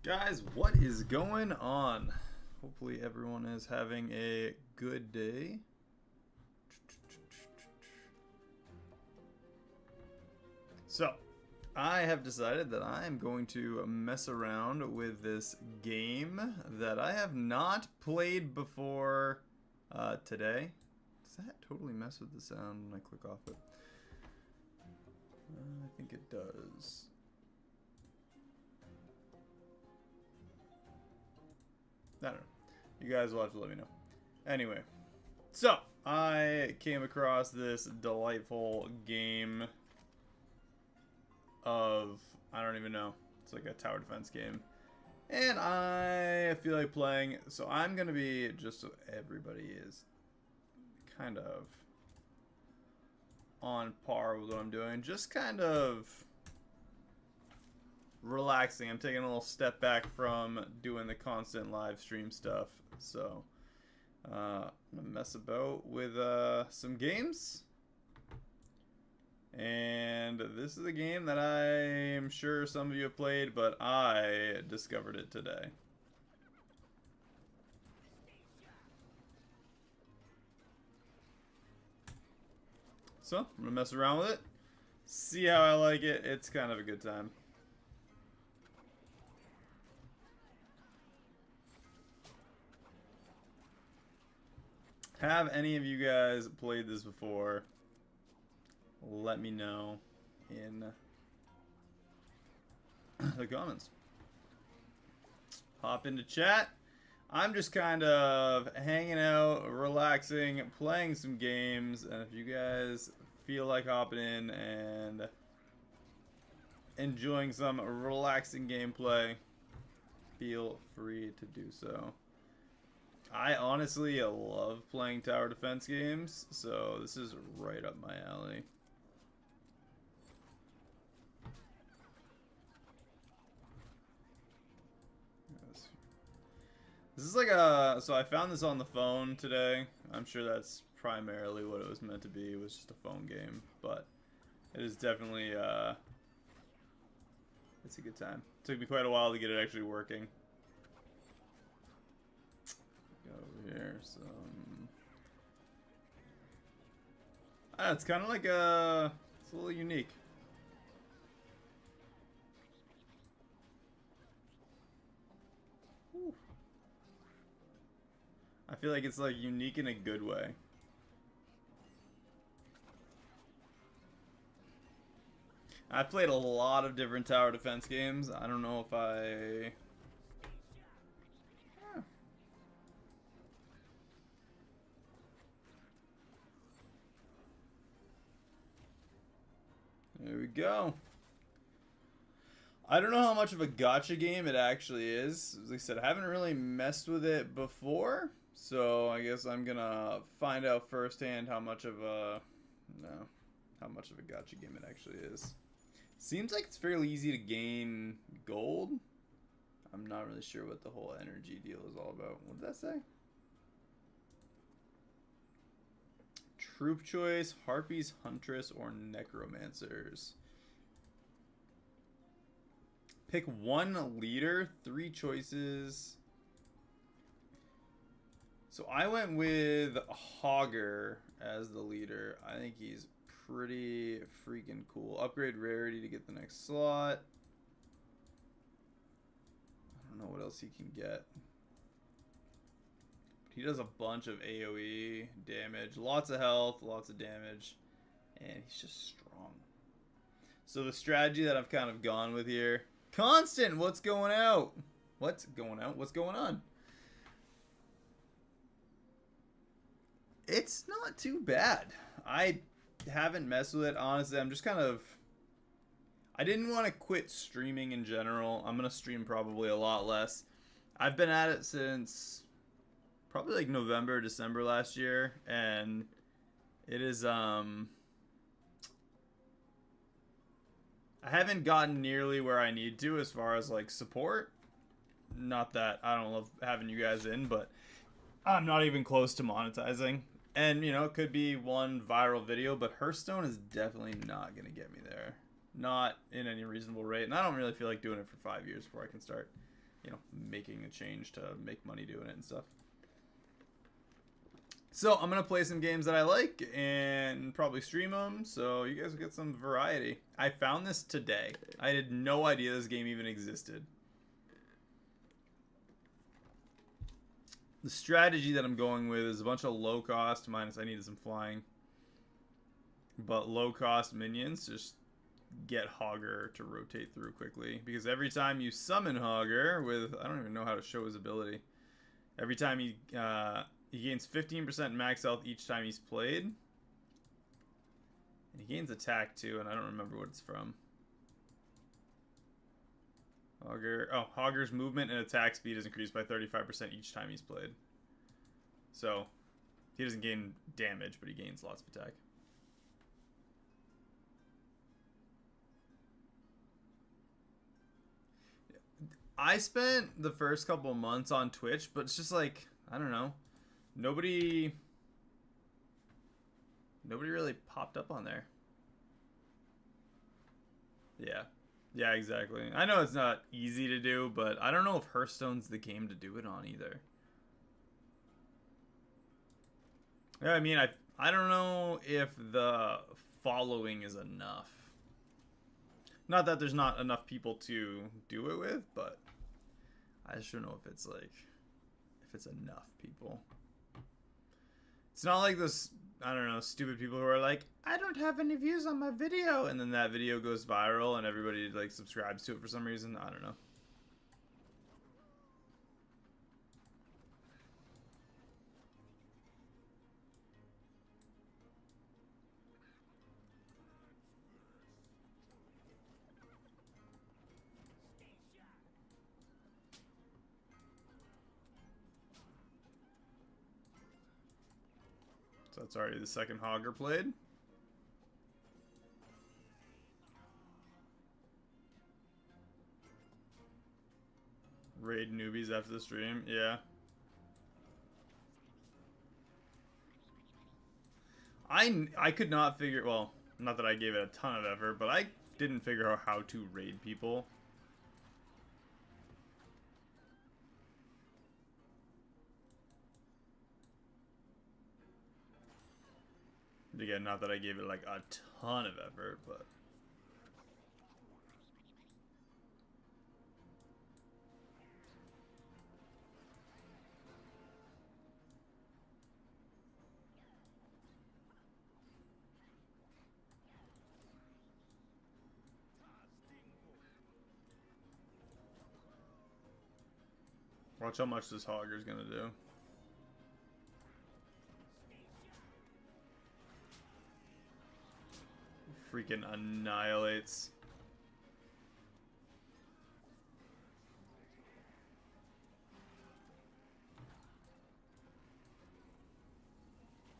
Guys, what is going on? Hopefully everyone is having a good day. So, I have decided that I am going to mess around with this game that I have not played before today. Does that totally mess with the sound when I click off it? I think it does. I don't know. You guys will have to let me know. Anyway, so I came across this delightful game of, I don't even know. It's like a tower defense game. And I feel like playing, so I'm going to be, just so everybody is kind of on par with what I'm doing, just kind of relaxing. I'm taking a little step back from doing the constant live stream stuff. So, I'm going to mess about with some games. And this is a game that I am sure some of you have played, but I discovered it today. So, I'm going to mess around with it. See how I like it. It's kind of a good time. Have any of you guys played this before? Let me know in the comments. Hop into chat. I'm just kind of hanging out, relaxing, playing some games, and if you guys feel like hopping in and enjoying some relaxing gameplay, feel free to do so. I honestly love playing tower defense games, so this is right up my alley. This is like a, so I found this on the phone today. I'm sure that's primarily what it was meant to be. It was just a phone game, but it is definitely, it's a good time. It took me quite a while to get it actually working. Over here, some. It's kind of like it's a little unique. Whew. I feel like it's like unique in a good way. I've played a lot of different tower defense games. I don't know if I. There we go. I don't know how much of a gacha game it actually is. As I said, I haven't really messed with it before, so I guess I'm gonna find out firsthand how much of a gacha game it actually is. Seems like it's fairly easy to gain gold. I'm not really sure what the whole energy deal is all about. What did that say? Troop choice, harpies, huntress, or necromancers. Pick one leader, 3 choices. So I went with Hogger as the leader. I think he's pretty freaking cool. Upgrade rarity to get the next slot. I don't know what else he can get. He does a bunch of AoE damage, lots of health, lots of damage, and he's just strong. So the strategy that I've kind of gone with here, Constant, what's going out? What's going out? What's going on? It's not too bad. I haven't messed with it, honestly. I'm just kind of, I didn't want to quit streaming in general. I'm going to stream probably a lot less. I've been at it since probably like November, December last year, and it is, I haven't gotten nearly where I need to as far as like support. Not that I don't love having you guys in, but I'm not even close to monetizing. And, you know, it could be one viral video, but Hearthstone is definitely not going to get me there. Not in any reasonable rate. And I don't really feel like doing it for 5 years before I can start you know, making a change to make money doing it and stuff. So I'm gonna play some games that I like and probably stream them, so you guys will get some variety. I found this today. I had no idea this game even existed. The strategy that I'm going with is a bunch of low cost, minus I needed some flying, but low cost minions. Just get Hogger to rotate through quickly, because every time you summon Hogger with, I don't even know how to show his ability. Every time he gains 15% max health each time he's played. And he gains attack too, and I don't remember what it's from. Hogger. Oh, Hogger's movement and attack speed is increased by 35% each time he's played. So, he doesn't gain damage, but he gains lots of attack. I spent the first couple months on Twitch, but it's just like, I don't know. Nobody really popped up on there. Yeah. Yeah, exactly. I know it's not easy to do, but I don't know if Hearthstone's the game to do it on either. Yeah, I mean, I don't know if the following is enough. Not that there's not enough people to do it with, but I just don't know if it's like, if it's enough people. It's not like this, I don't know, stupid people who are like, I don't have any views on my video, and then that video goes viral and everybody like subscribes to it for some reason. I don't know. So that's already the second Hogger played. Raid newbies after the stream, yeah. I could not figure, well, not that I gave it a ton of effort, but I didn't figure out how to raid people. Again, not that I gave it like a ton of effort, but watch how much this Hogger's gonna do. Freaking annihilates.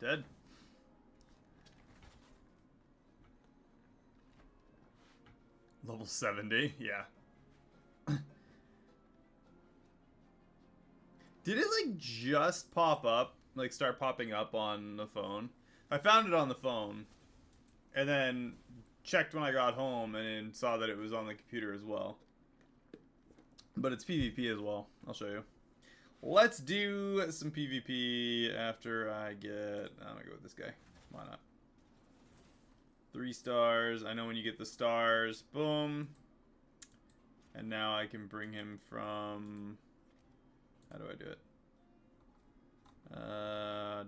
Dead. Level 70, yeah. Did it like just pop up? Like start popping up on the phone? I found it on the phone. And then checked when I got home and saw that it was on the computer as well. But it's PvP as well. I'll show you. Let's do some PvP after I get... I'm gonna go with this guy. Why not? 3 stars. I know when you get the stars. Boom. And now I can bring him from... How do I do it?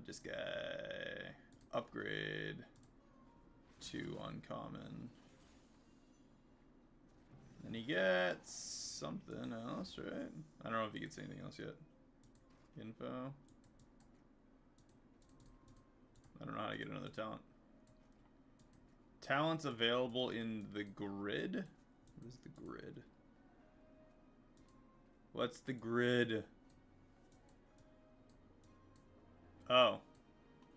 This guy. Upgrade to uncommon. Then he gets something else, right? I don't know if he gets anything else yet. Info. I don't know how to get another talent. Talents available in the grid? What is the grid? What's the grid? Oh.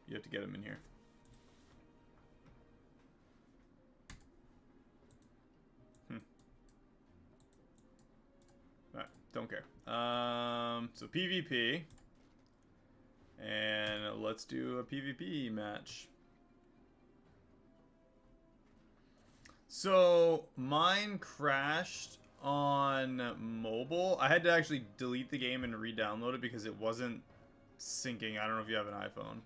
You have to get him in here. Alright, don't care. So PvP. And let's do a PvP match. So mine crashed on mobile. I had to actually delete the game and re-download it because it wasn't syncing. I don't know if you have an iPhone.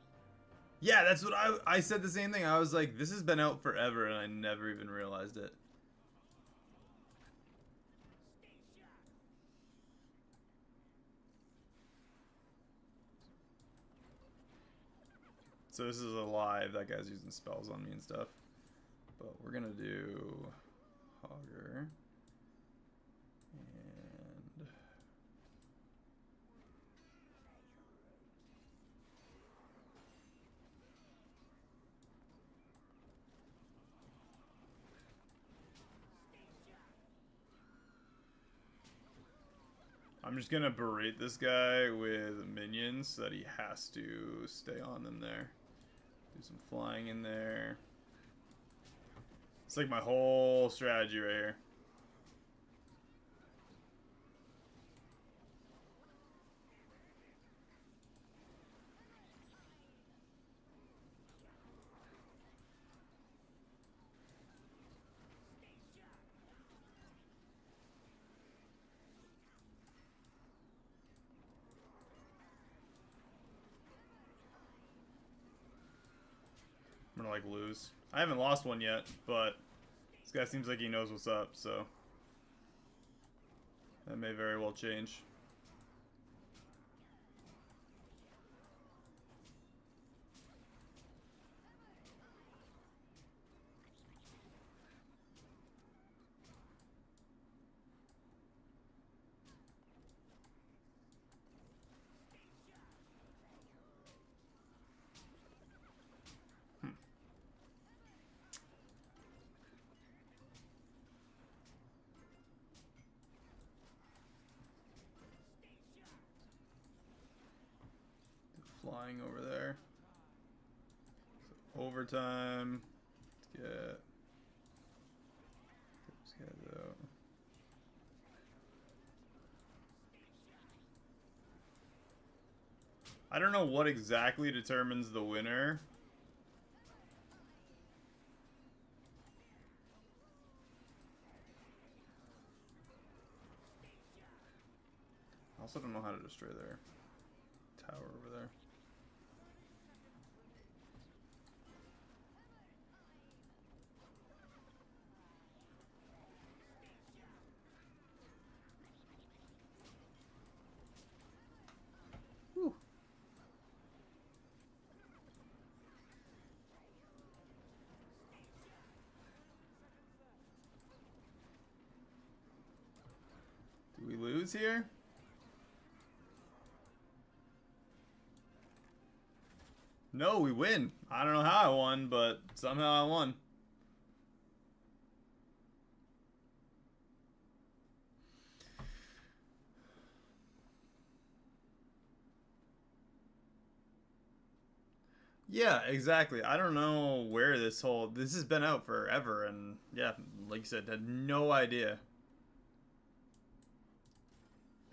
Yeah, that's what I said the same thing. I was like, this has been out forever and I never even realized it. So this is a live. That guy's using spells on me and stuff. But we're gonna do Hogger. And I'm just gonna berate this guy with minions so that he has to stay on them there. Do some flying in there. It's like my whole strategy right here. I'm gonna like lose. I haven't lost one yet, but this guy seems like he knows what's up, so that may very well change. Flying over there. So overtime. Let's get those guys out. I don't know what exactly determines the winner. I also don't know how to destroy their tower over there. Whew. Do we lose here? No, we win. I don't know how I won, but somehow I won. Yeah, exactly. I don't know where this has been out forever, and yeah, like you said, had no idea.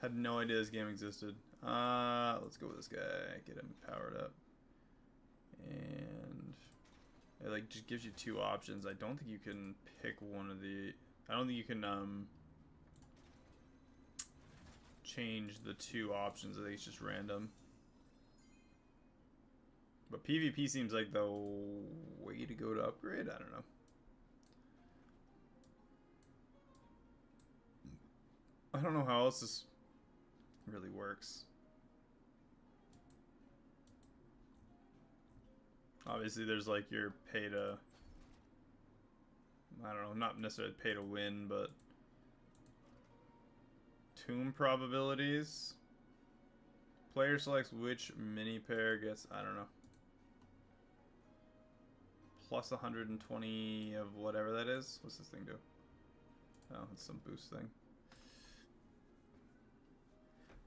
Had no idea this game existed. Let's go with this guy. Get him powered up. And it like just gives you two options. I don't think you can pick one of the. I don't think you can change the two options. I think it's just random. But PvP seems like the way to go to upgrade. I don't know. I don't know how else this really works. Obviously, there's like your pay to, I don't know, not necessarily pay to win, but tomb probabilities. Player selects which mini pair gets, I don't know, plus 120 of whatever that is. What's this thing do? Oh, it's some boost thing.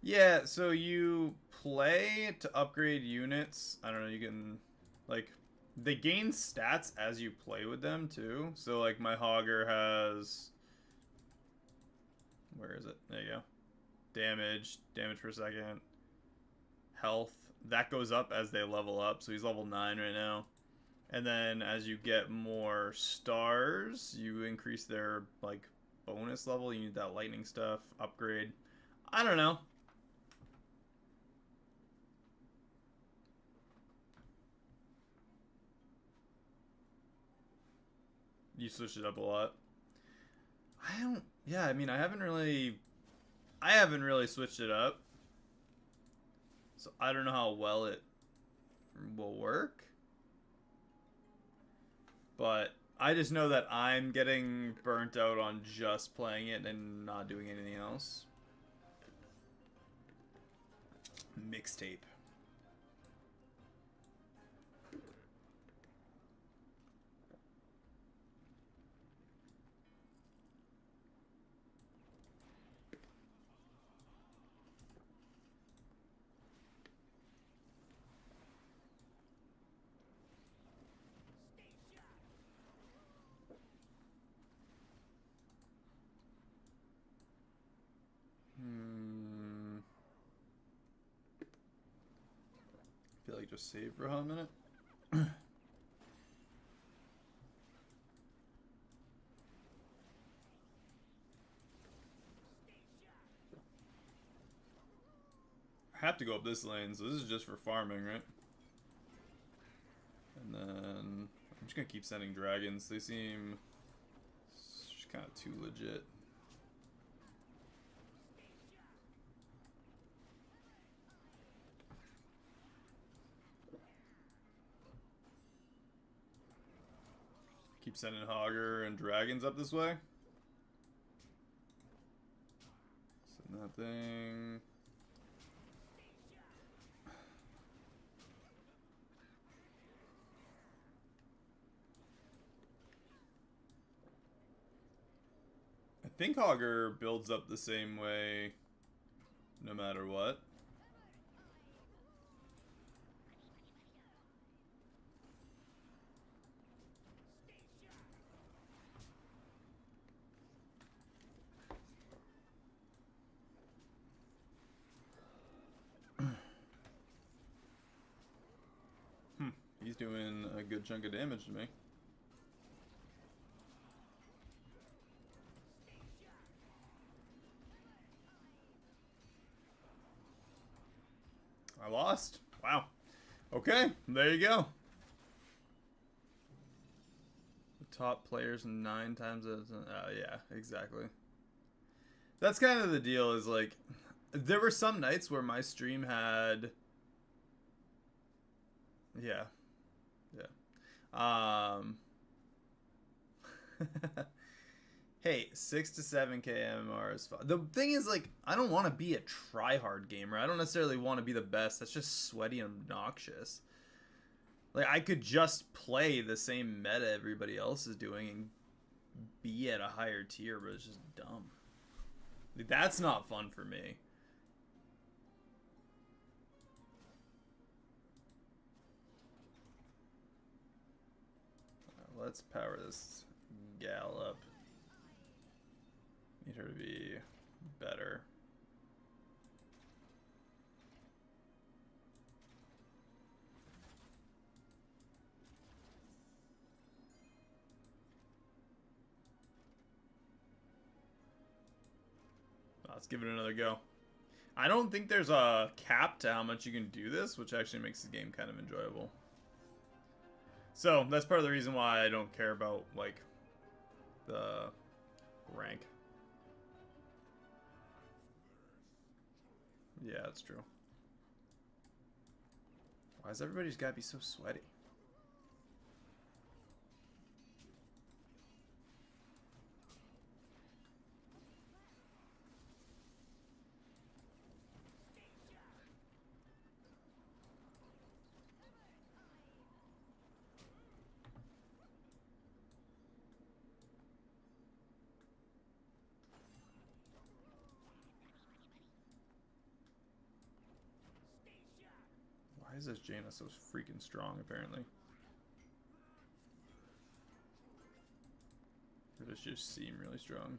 Yeah, so you play to upgrade units. I don't know, you can, like, they gain stats as you play with them, too. So, like, my Hogger has, where is it? There you go. Damage per second, health. That goes up as they level up, so he's level 9 right now. And then as you get more stars, you increase their, like, bonus level. You need that lightning stuff, upgrade. I don't know. You switched it up a lot. I don't. Yeah, I mean, I haven't really switched it up, so I don't know how well it will work. But I just know that I'm getting burnt out on just playing it and not doing anything else. Mixtape. I feel like just save for a hot minute. I have to go up this lane, so this is just for farming, right? And then I'm just gonna keep sending dragons. They seem just kind of too legit. Keep sending Hogger and dragons up this way. Send that thing. I think Hogger builds up the same way no matter what. He's doing a good chunk of damage to me. I lost. Wow. Okay, there you go. The top players 9 times as yeah, exactly. That's kind of the deal, is like there were some nights where my stream had yeah. Hey, 6 to 7 KMR is fine. The thing is, like, I don't want to be a try-hard gamer. I don't necessarily want to be the best. That's just sweaty and obnoxious. Like, I could just play the same meta everybody else is doing and be at a higher tier, but it's just dumb. Like, that's not fun for me. Let's power this gal up. Need her to be better. Let's give it another go. I don't think there's a cap to how much you can do this, which actually makes the game kind of enjoyable. So, that's part of the reason why I don't care about, like, the rank. Yeah, that's true. Why is everybody's gotta be so sweaty? Why is this Jaina so freaking strong, apparently? Or does it just seem really strong?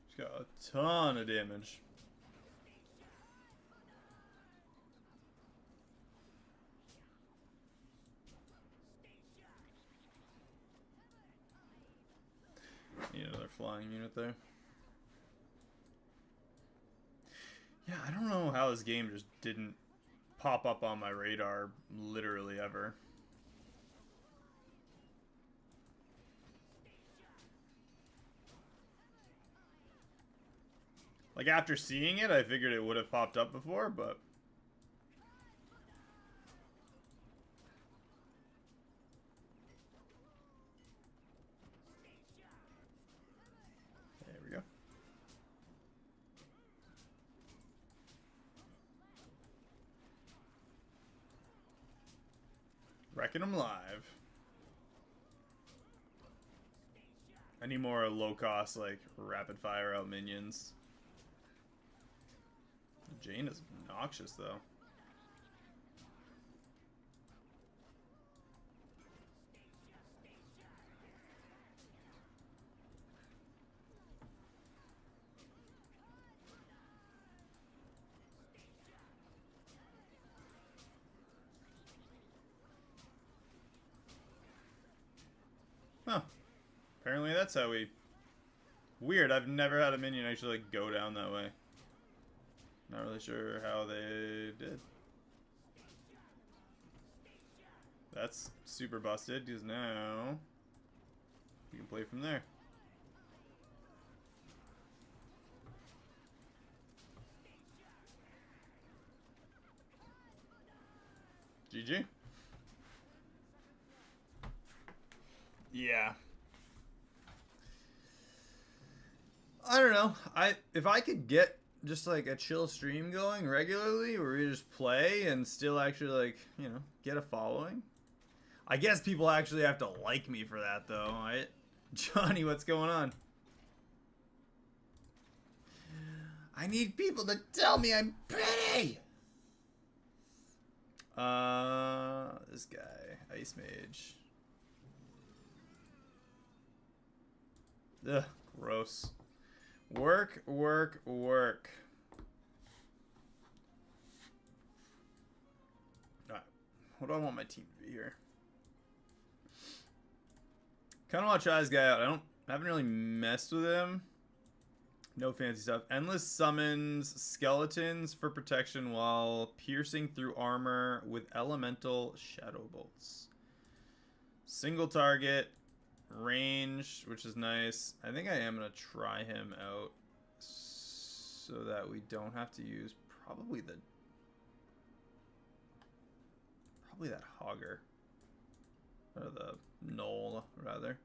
She's got a ton of damage. flying unit there. Yeah, I don't know how this game just didn't pop up on my radar literally ever. Like, after seeing it, I figured it would have popped up before, but... There we go. Wrecking them live. I need more low-cost, like, rapid-fire out minions. Jane is obnoxious, though. Huh. Apparently that's how we... Weird, I've never had a minion actually, like, go down that way. Not really sure how they did. That's super busted, because now you can play from there. GG. Yeah. I don't know. If I could get just like a chill stream going regularly where we just play and still actually, like, you know, get a following. I guess people actually have to like me for that, though, right? Johnny, what's going on? I need people to tell me I'm pretty! This guy, Ice Mage. Ugh, gross. Work, work, work. Alright, what do I want my team to be here? Kind of want to try this guy out. I haven't really messed with him. No fancy stuff. Endless summons skeletons for protection while piercing through armor with elemental shadow bolts. Single target. Range, which is nice. I think I am going to try him out so that we don't have to use probably that Hogger. Or the Knoll, rather.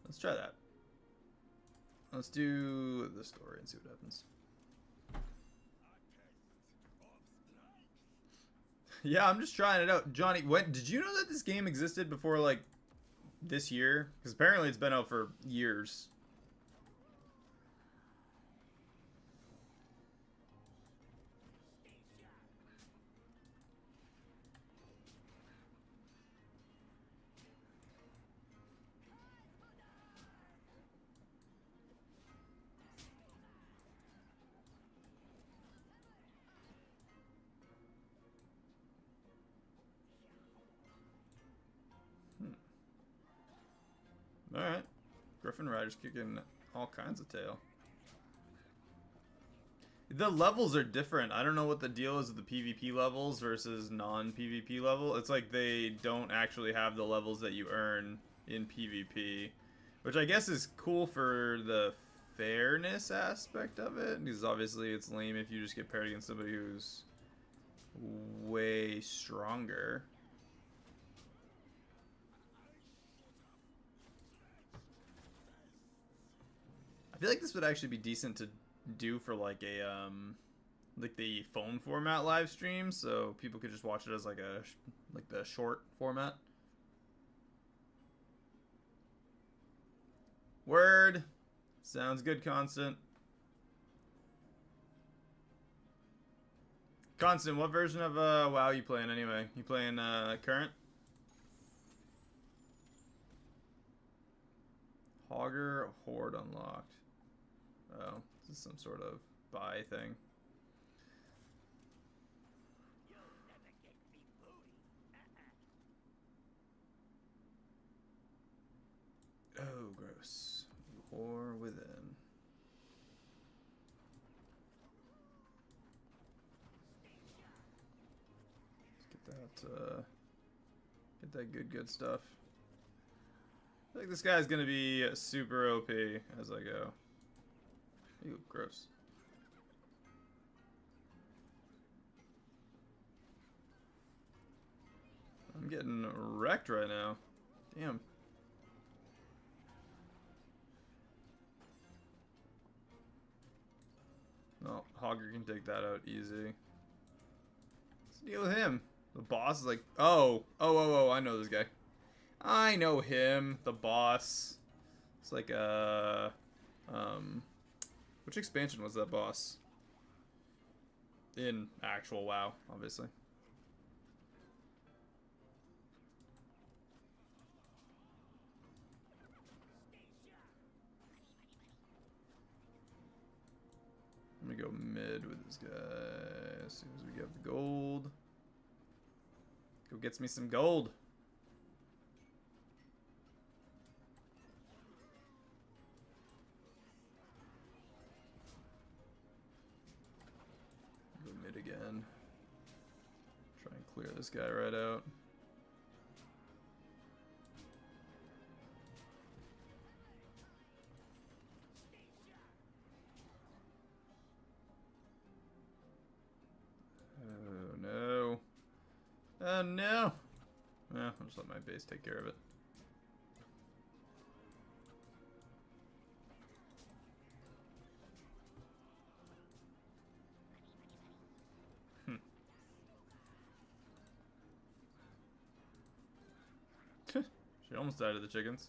Let's try that. Let's do the story and see what happens. Yeah, I'm just trying it out. Johnny, what did you know that this game existed before, like, this year? Because apparently it's been out for years. Alright. Griffin Rider's kicking all kinds of tail. The levels are different. I don't know what the deal is with the PvP levels versus non-PvP level. It's like they don't actually have the levels that you earn in PvP. Which I guess is cool for the fairness aspect of it. Because obviously it's lame if you just get paired against somebody who's way stronger. I feel like this would actually be decent to do for like a like the phone format live stream, so people could just watch it as like the short format. Word. Sounds good, Constant. Constant, what version of WoW you playing anyway? You playing current? Hogger Horde unlocked. Oh, this is some sort of buy thing. Oh, gross. Horde. Get that good stuff. I feel like this guy's gonna be super OP as I go. Ew, gross. I'm getting wrecked right now. Damn. No, Hogger can take that out easy. Let's deal with him. The boss is like, oh, I know this guy. I know him, the boss. It's like which expansion was that boss? In actual WoW, obviously. Let me go mid with this guy as soon as we get the gold. Go gets me some gold. Go mid again. Try and clear this guy right out. Oh no. Oh no. Yeah, I'll just let my base take care of it. She almost died of the chickens.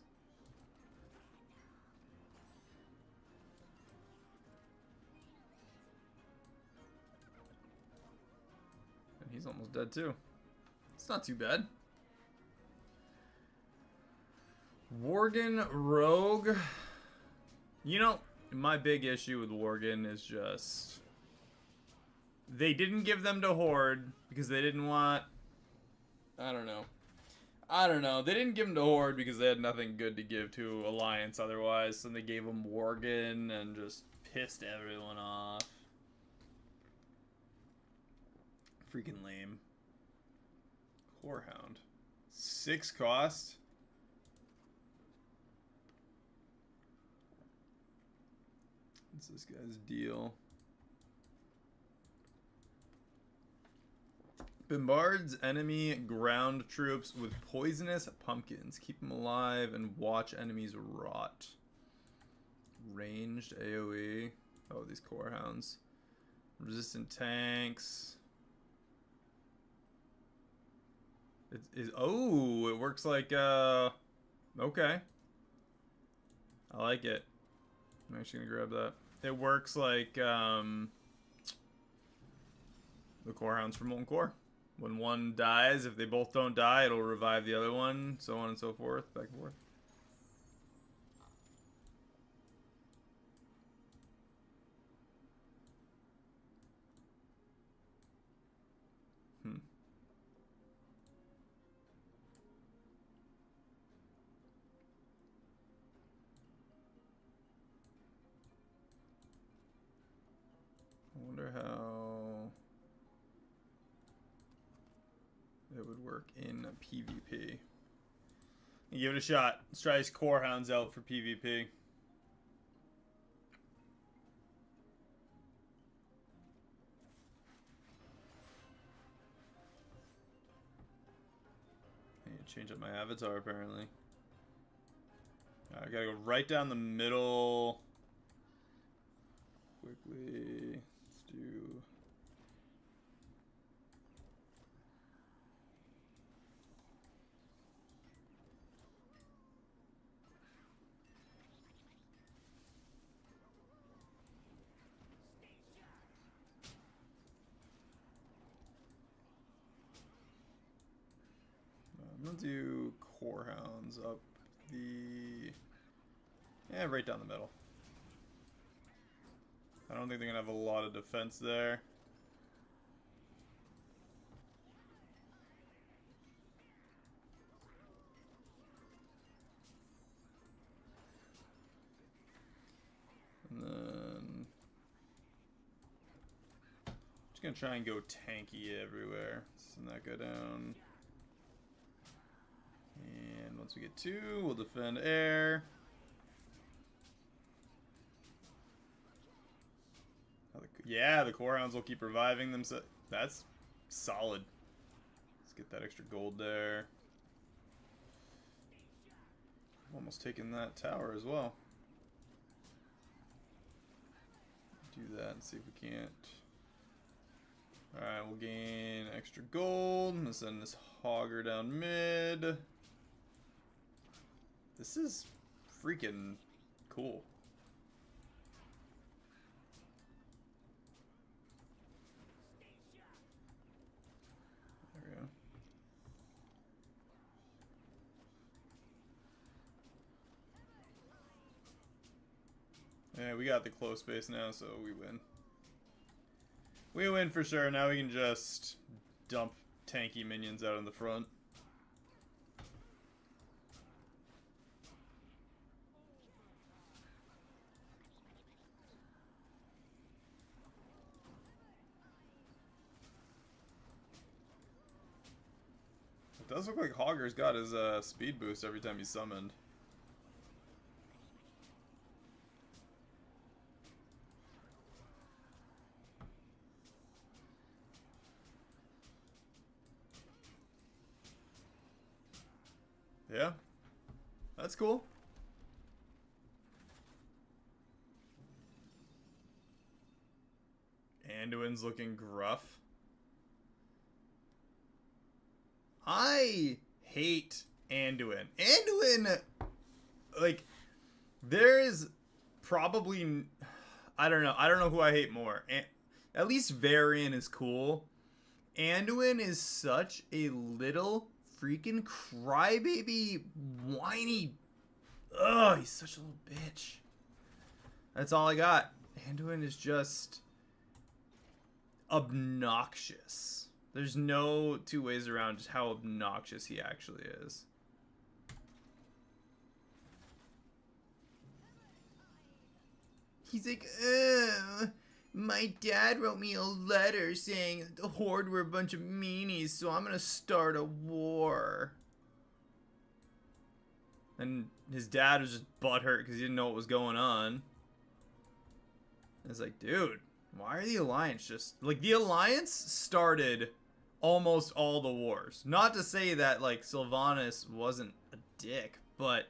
And he's almost dead too. It's not too bad. Worgen Rogue. You know, my big issue with Worgen is just they didn't give them to Horde because they didn't want, I don't know. They didn't give them to Horde because they had nothing good to give to Alliance otherwise, so they gave them Worgen and just pissed everyone off. Freaking lame. Corehound. 6 cost? What's this guy's deal? Bombards enemy ground troops with poisonous pumpkins. Keep them alive and watch enemies rot. Ranged AoE. Oh, these Corehounds. Resistant tanks. Oh, it works like, okay. I like it. I'm actually gonna grab that. It works like, the Corehounds from Molten Core. When one dies, if they both don't die, it'll revive the other one, so on and so forth, back and forth. I wonder how it would work in PvP. Give it a shot. Let's try his Corehounds out for PvP. I need to change up my avatar apparently. I gotta go right down the middle. Quickly. Let's do. I'm gonna do Corehounds up the. Yeah, right down the middle. I don't think they're gonna have a lot of defense there. And then Just gonna try and go tanky everywhere. Send that go down. And once we get 2, we'll defend air. Yeah, the core hounds will keep reviving them. So that's solid. Let's get that extra gold there. Almost taken that tower as well. Do that and see if we can't. Alright, we'll gain extra gold. I'm gonna send this hogger down mid. This is freaking cool. There we go. Yeah, we got the close space now, so we win. We win for sure. Now we can just dump tanky minions out in the front. It does look like Hogger's got his speed boost every time he's summoned. Yeah, that's cool. Anduin's looking gruff. I hate Anduin. Anduin, like, there is probably, I don't know who I hate more. At least Varian is cool. Anduin is such a little freaking crybaby, whiny. Ugh, he's such a little bitch. That's all I got. Anduin is just obnoxious. There's no two ways around just how obnoxious he actually is. He's like, my dad wrote me a letter saying the Horde were a bunch of meanies, so I'm gonna start a war. And his dad was just butthurt because he didn't know what was going on. It's like, dude, why are the Alliance just... Like, the Alliance started almost all the wars. Not to say that, like, Sylvanas wasn't a dick, but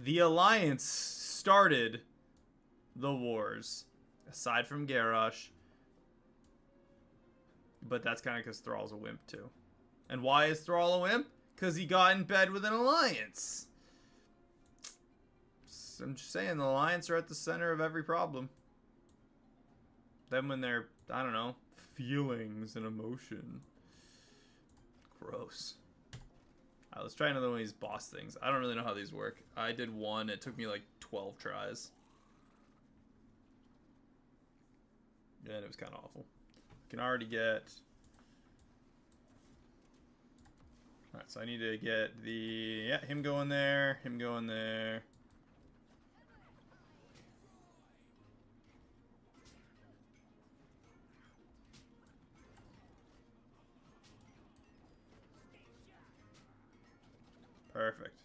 the Alliance started the wars. Aside from Garrosh. But that's kind of because Thrall's a wimp, too. And why is Thrall a wimp? Because he got in bed with an Alliance. So I'm just saying, the Alliance are at the center of every problem. Then when they're, I don't know, feelings and emotion. Gross. Alright, let's try another one of these boss things. I don't really know how these work. I did one. It took me like 12 tries. And it was kind of awful. Can already get... Alright, so I need to get the... Yeah, him going there. Him going there. Perfect.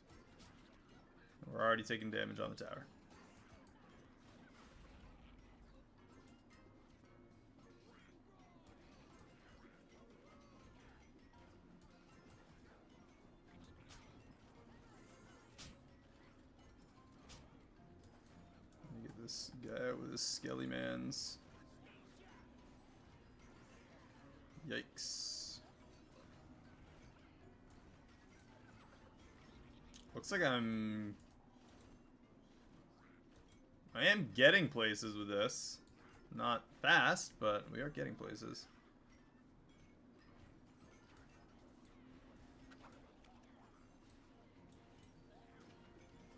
We're already taking damage on the tower. Let me get this guy out with his skelly mans. Yikes. Looks like I am getting places with this. Not fast, but we are getting places.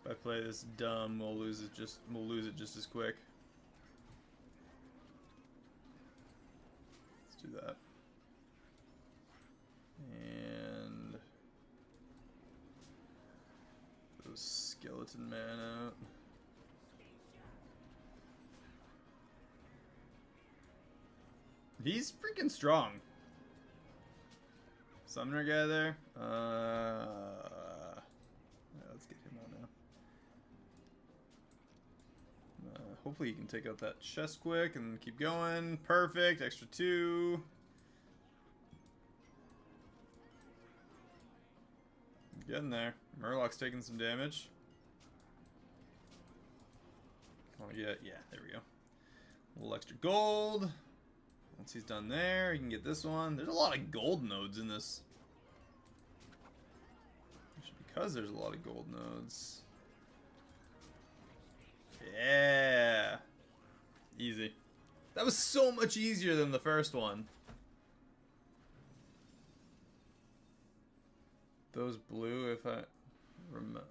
If I play this dumb, we'll lose it just as quick. Let's do that. And those skeleton man out. He's freaking strong. Summoner guy there. Yeah, let's get him on now. Hopefully he can take out that chest quick and keep going. Perfect. Extra 2. Getting there. Murloc's taking some damage. Oh yeah, there we go. A little extra gold. Once he's done there, he can get this one. There's a lot of gold nodes in this. Because there's a lot of gold nodes. Yeah. Easy. That was so much easier than the first one. Those blue, if I remember.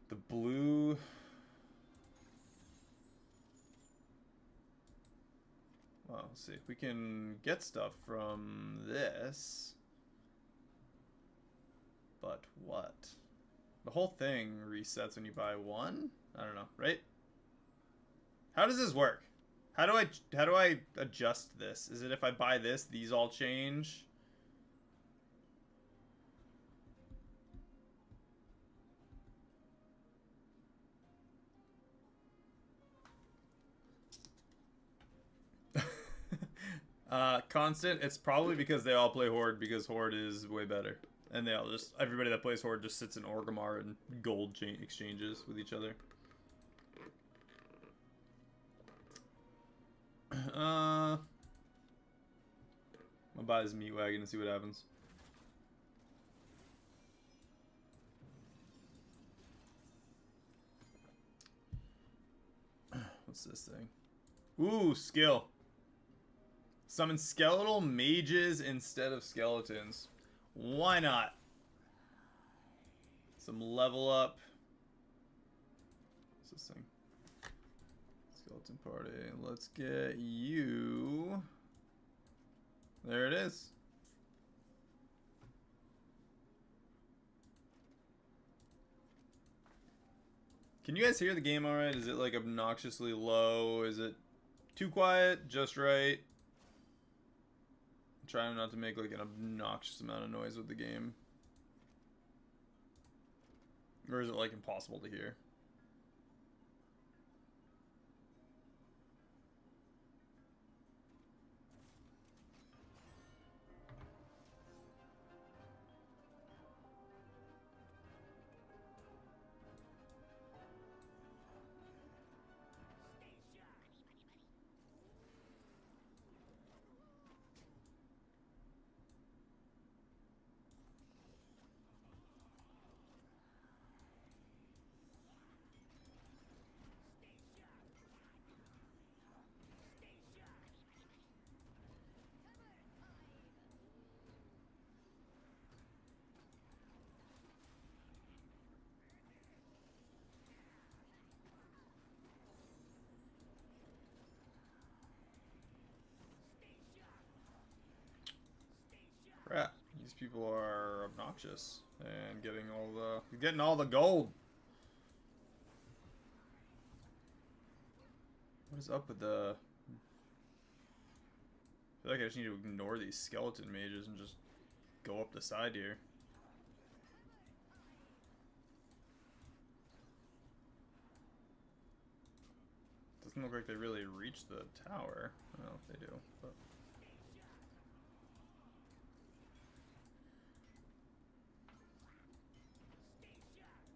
The blue. Well, let's see if we can get stuff from this. But what? The whole thing resets when you buy one? I don't know, right? How does this work? How do I adjust this? Is it if I buy this, these all change? Constant, it's probably because they all play Horde, because Horde is way better. And they all just, everybody that plays Horde just sits in Orgrimmar and gold exchanges with each other. I'm gonna buy this meat wagon and see what happens. What's this thing? Ooh, skill. Summon skeletal mages instead of skeletons. Why not? Some level up. What's this thing? Skeleton party. Let's get you. There it is. Can you guys hear the game alright? Is it like obnoxiously low? Is it too quiet? Just right? I'm trying not to make like an obnoxious amount of noise with the game. Or is it like impossible to hear? Crap, these people are obnoxious and getting all the gold. What is up with the? I feel like I just need to ignore these skeleton mages and just go up the side here. Doesn't look like they really reach the tower. I don't know if they do, but.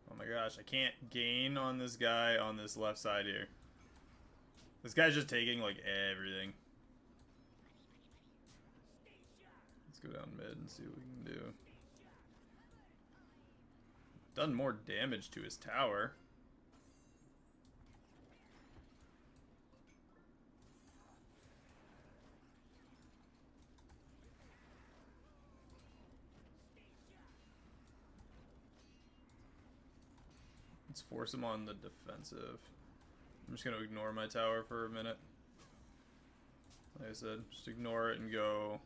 Oh my gosh, I can't gain on this guy on this left side here. This guy's just taking, like, everything. Let's go down mid and see what we can do. Done more damage to his tower. Let's force him on the defensive. I'm just gonna ignore my tower for a minute. Like I said, just ignore it and go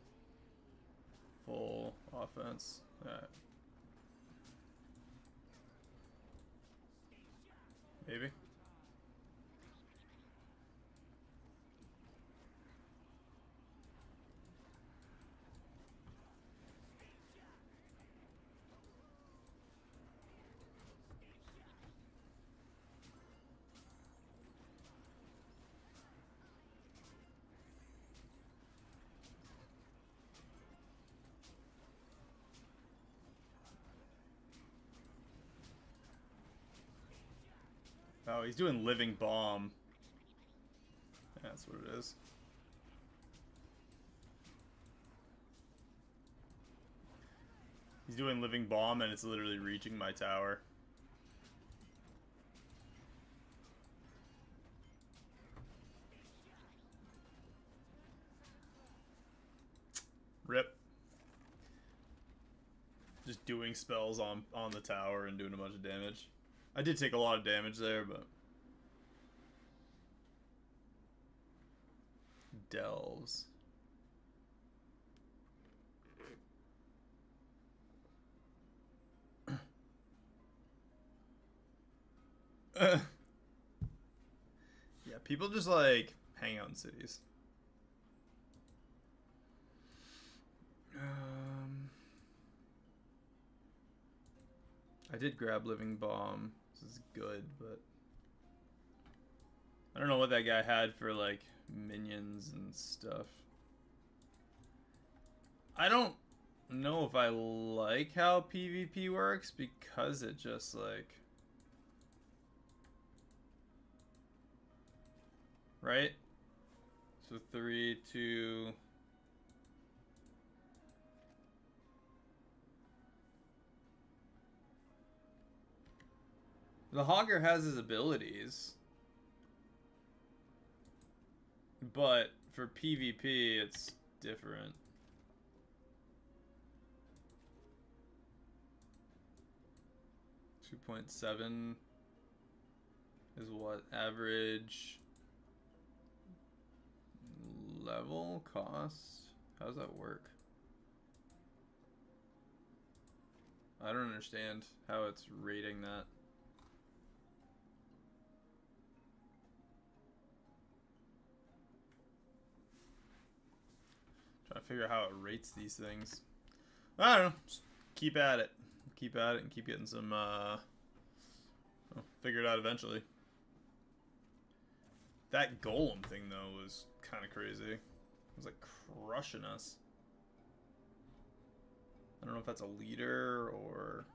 full offense. Alright. Maybe. Oh, he's doing living bomb. That's what it is. He's doing living bomb and it's literally reaching my tower. Rip. Just doing spells on the tower and doing a bunch of damage. I did take a lot of damage there, but... Delves. Yeah, people just like hang out in cities. I did grab living bomb. This is good, but I don't know what that guy had for like minions and stuff. I don't know if I like how PvP works because it just like, right? So 3, 2. The Hogger has his abilities, but for PvP it's different. .7 is what average level cost? How does that work? I don't understand how it's rating that. Trying to figure out how it rates these things. I don't know. Just keep at it. Keep at it and keep getting some, I'll figure it out eventually. That golem thing, though, was kind of crazy. It was, like, crushing us. I don't know if that's a leader or...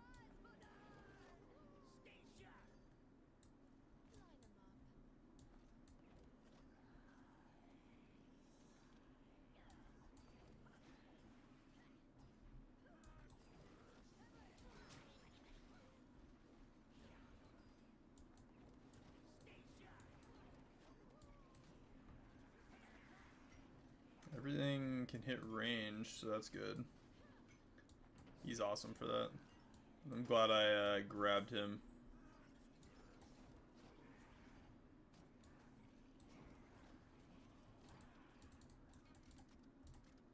Everything can hit range, so that's good. He's awesome for that. I'm glad I grabbed him.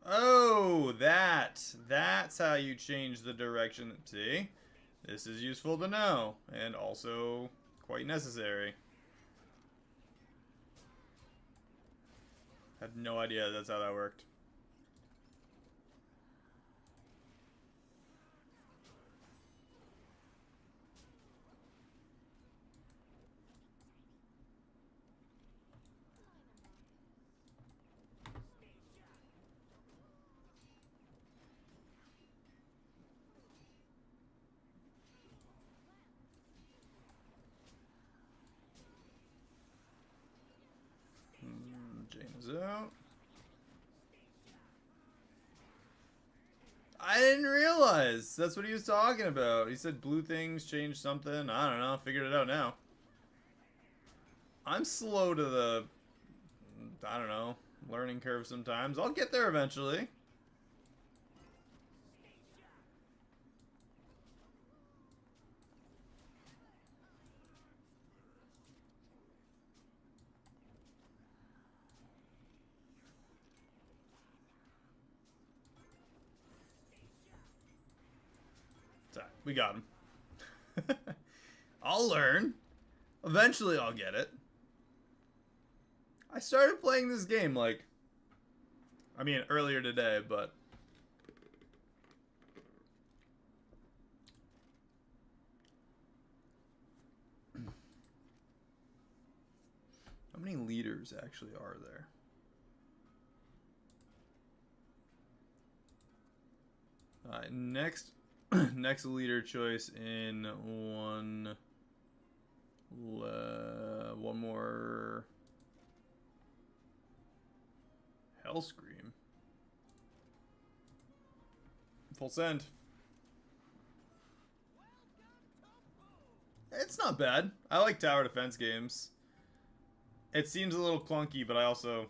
Oh, that's how you change the direction. See? This is useful to know, and also quite necessary. Had no idea that's how that worked. James out. I didn't realize that's what he was talking about. He said blue things change something. I don't know. Figured it out now. I'm slow to the, I don't know, learning curve sometimes. I'll get there eventually. We got him. I'll learn. Eventually I'll get it. I started playing this game like, I mean earlier today, but how many leaders actually are there? Alright, next next leader choice in one left. Hellscream. Full send. It's not bad. I like tower defense games. It seems a little clunky, but I also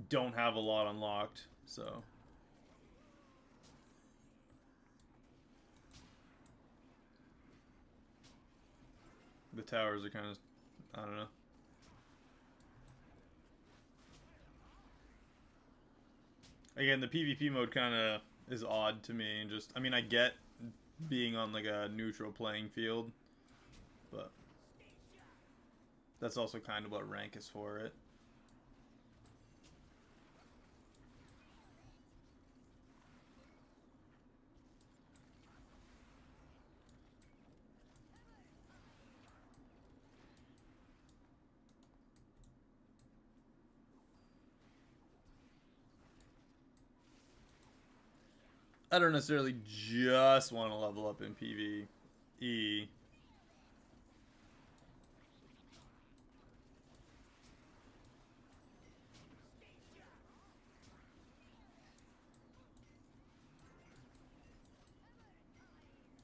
don't have a lot unlocked, so. The towers are kind of, I don't know. Again, the PvP mode kind of is odd to me, and just, I mean, I get being on like a neutral playing field, but that's also kind of what rank is for, it. I don't necessarily just want to level up in PvE.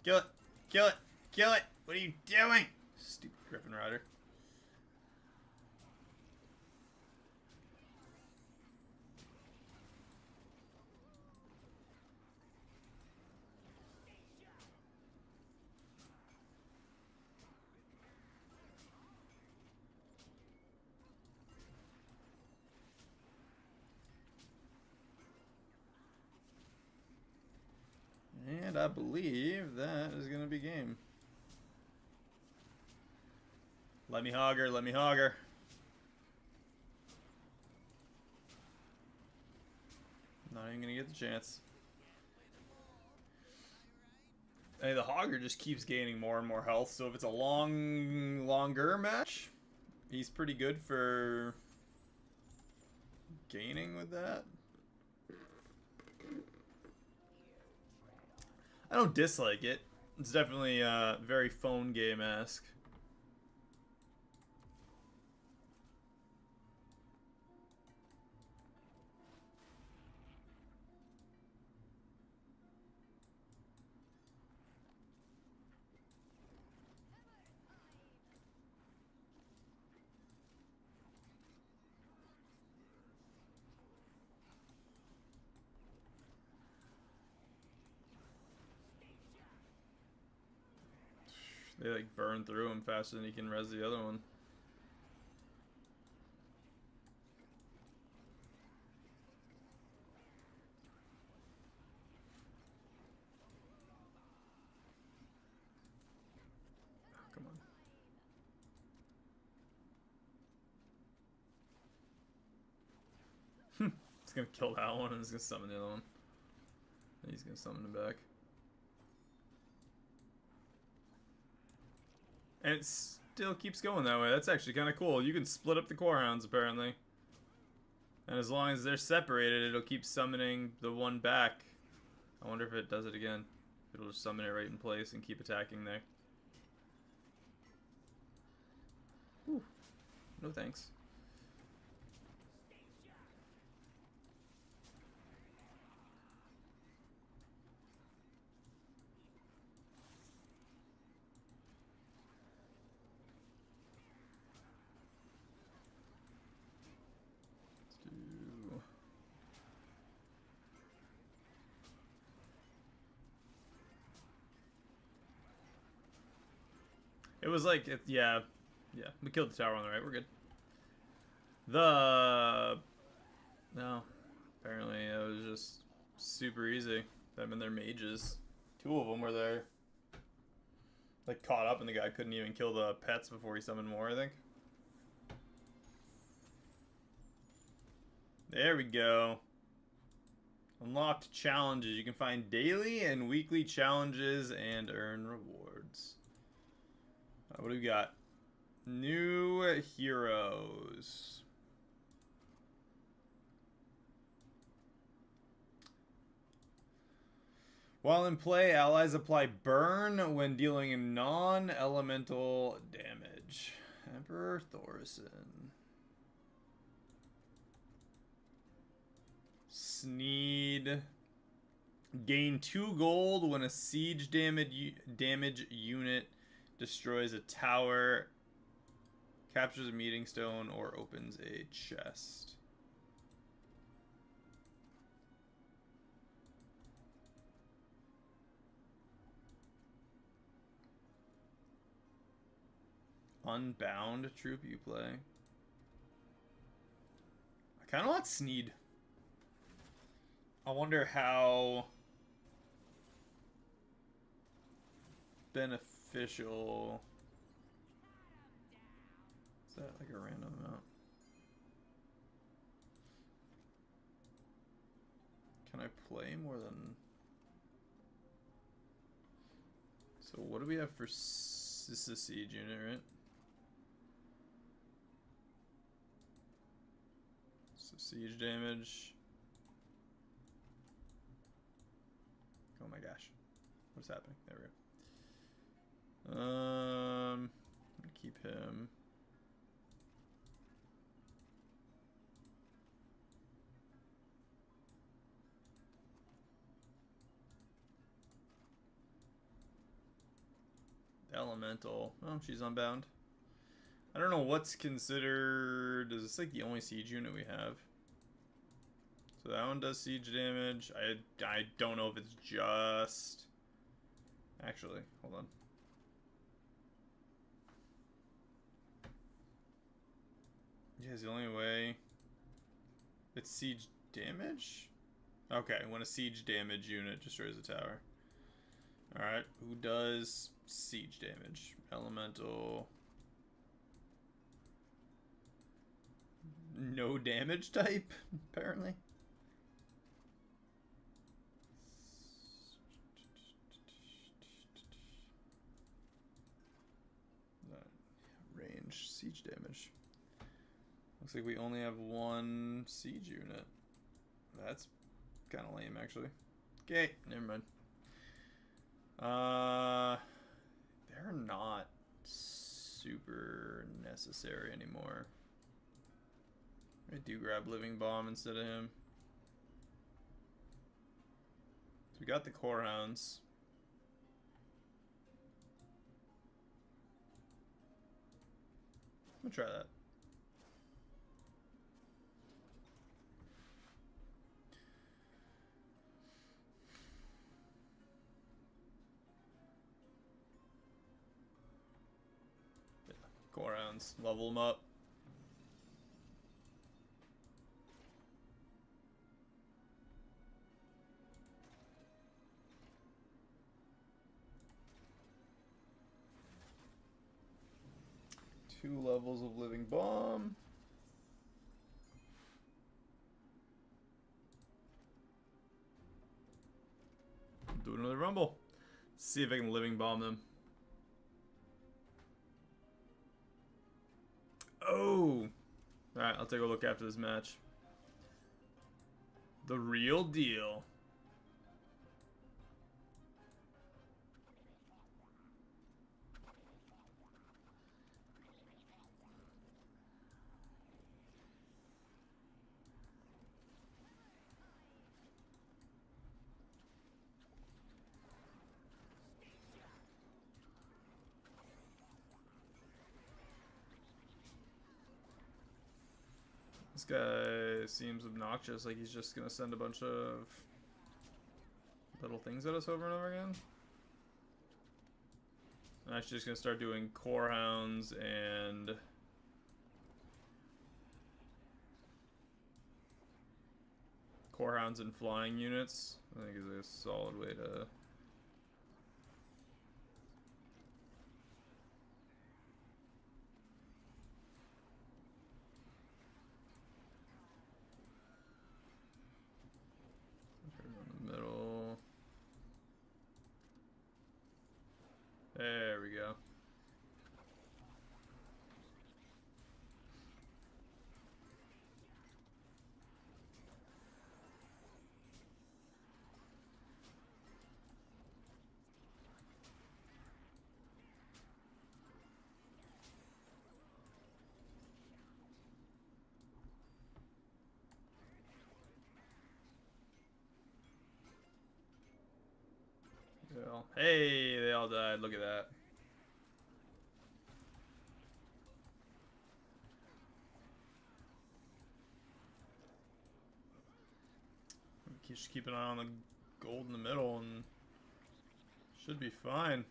Kill it! Kill it! Kill it! What are you doing? Stupid Griffin Rider. And I believe that is going to be game. Let me hog her, let me hog her. Not even going to get the chance. Hey, the hogger just keeps gaining more and more health, so if it's a longer match, he's pretty good for gaining with that. I don't dislike it. It's definitely very phone game-esque. They like burn through him faster than he can res the other one. Oh, come on. He's gonna kill that one and he's gonna summon the other one. And he's gonna summon him back. And it still keeps going that way. That's actually kind of cool. You can split up the core hounds, apparently. And as long as they're separated, it'll keep summoning the one back. I wonder if it does it again. It'll just summon it right in place and keep attacking there. Whew. No thanks. It was like, yeah, we killed the tower on the right, we're good. No, apparently it was just super easy. Them and their mages. Two of them were there. Like, caught up and the guy couldn't even kill the pets before he summoned more, I think. There we go. Unlocked challenges. You can find daily and weekly challenges and earn rewards. What do we got? New heroes. While in play, allies apply burn when dealing non-elemental damage. Emperor Thorson. Sneed. Gain 2 gold when a siege damage unit destroys a tower, captures a meeting stone, or opens a chest. Unbound troop you play. I kind of want Sneed. I wonder how beneficial. Is that like a random amount? Can I play more than? So what do we have for this is a siege unit, right? So siege damage. Oh my gosh. What's happening? There we go. I'm gonna keep him. Elemental. Oh, she's unbound. I don't know what's considered. Is this like the only siege unit we have? So that one does siege damage. I don't know if it's just. Actually, hold on. Yeah, it's the only way. It's siege damage? Okay, when a siege damage unit destroys a tower. Alright, who does siege damage? Elemental. No damage type, apparently. Range siege damage. Looks like we only have one siege unit. That's kind of lame, actually. Okay, never mind. They're not super necessary anymore. I do grab Living Bomb instead of him. So we got the Core Hounds. I'm gonna try that. Yeah, Core Hounds, level them up. Two levels of Living Bomb. Do another rumble. See if I can Living Bomb them. Oh! Alright, I'll take a look after this match. The real deal. This guy seems obnoxious, like he's just gonna send a bunch of little things at us over and over again. I'm actually just gonna start doing Core Hounds and flying units. I think is a solid way to. Middle. There we go. Hey, they all died. Look at that. Just keep an eye on the gold in the middle and should be fine.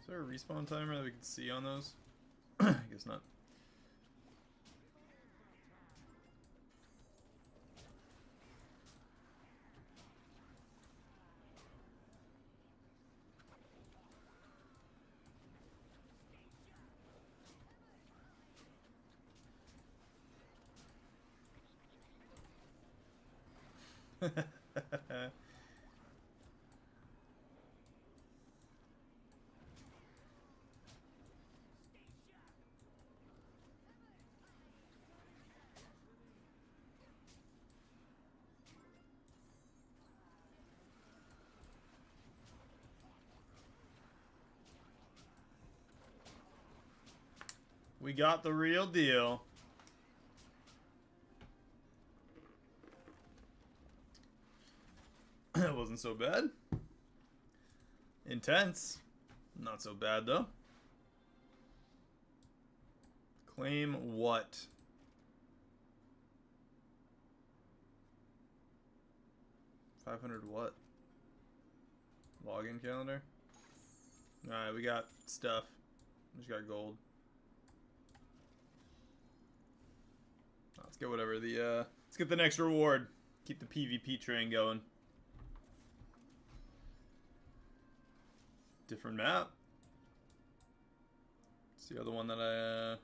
Is there a respawn timer that we can see on those? I guess not. We got the real deal. It wasn't so bad. Intense. Not so bad, though. Claim what? $500 what? Login calendar? Alright, we got stuff. We just got gold. Let's get whatever the, let's get the next reward. Keep the PvP train going. Different map. It's the other one that I,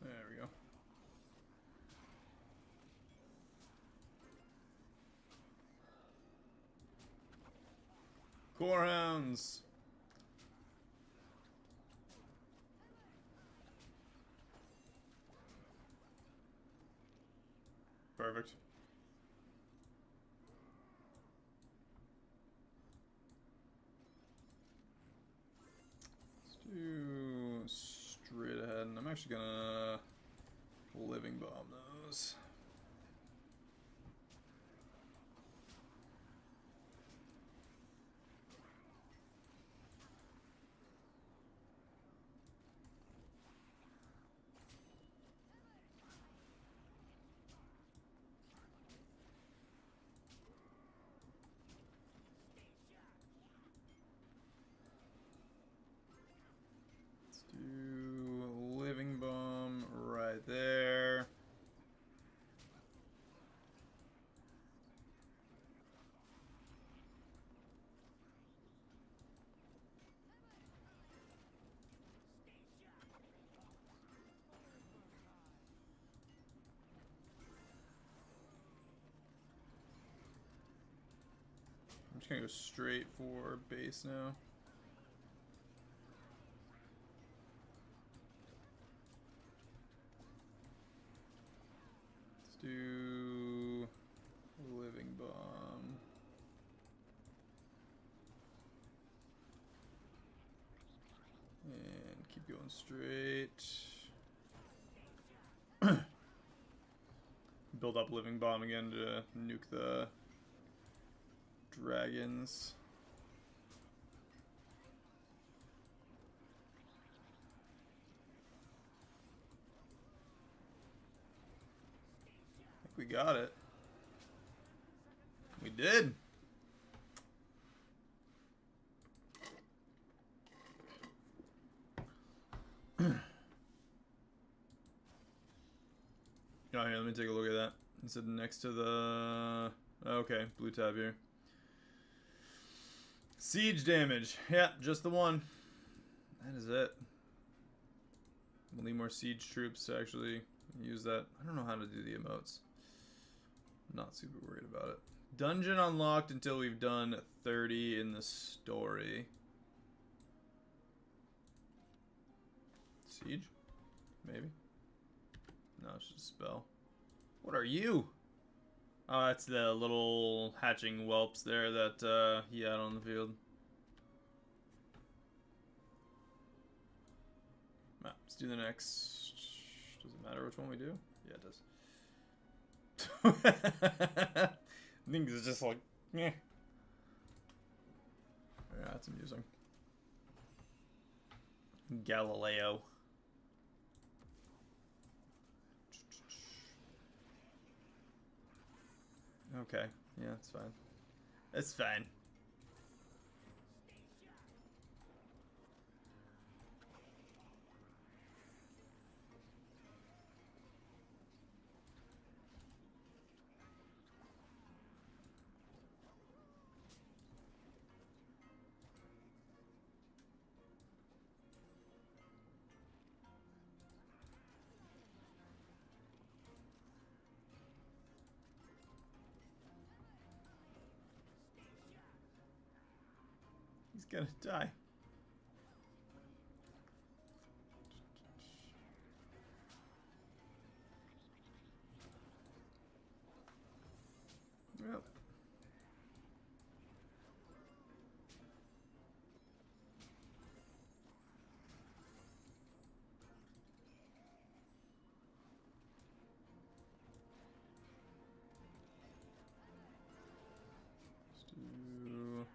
there we go. Corehounds. Perfect. Let's do straight ahead, and I'm actually gonna living bomb those. There. I'm just gonna go straight for base now. Do living bomb. And keep going straight. Build up living bomb again to nuke the dragons. We got it. We did. Oh, here, let me take a look at that. It said next to the... Okay, blue tab here. Siege damage. Yeah, just the one. That is it. We'll need more siege troops to actually use that. I don't know how to do the emotes. Not super worried about it. Dungeon unlocked until we've done 30 in the story. Siege? Maybe. No, it's just a spell. What are you? Oh, that's the little hatching whelps there that he had on the field. Right, let's do the next. Does it matter which one we do? Yeah, it does. I think it's just like, yeah. Yeah, that's amusing. Galileo. Okay, yeah, it's fine. It's fine. He's gonna die. Yep. Let's do...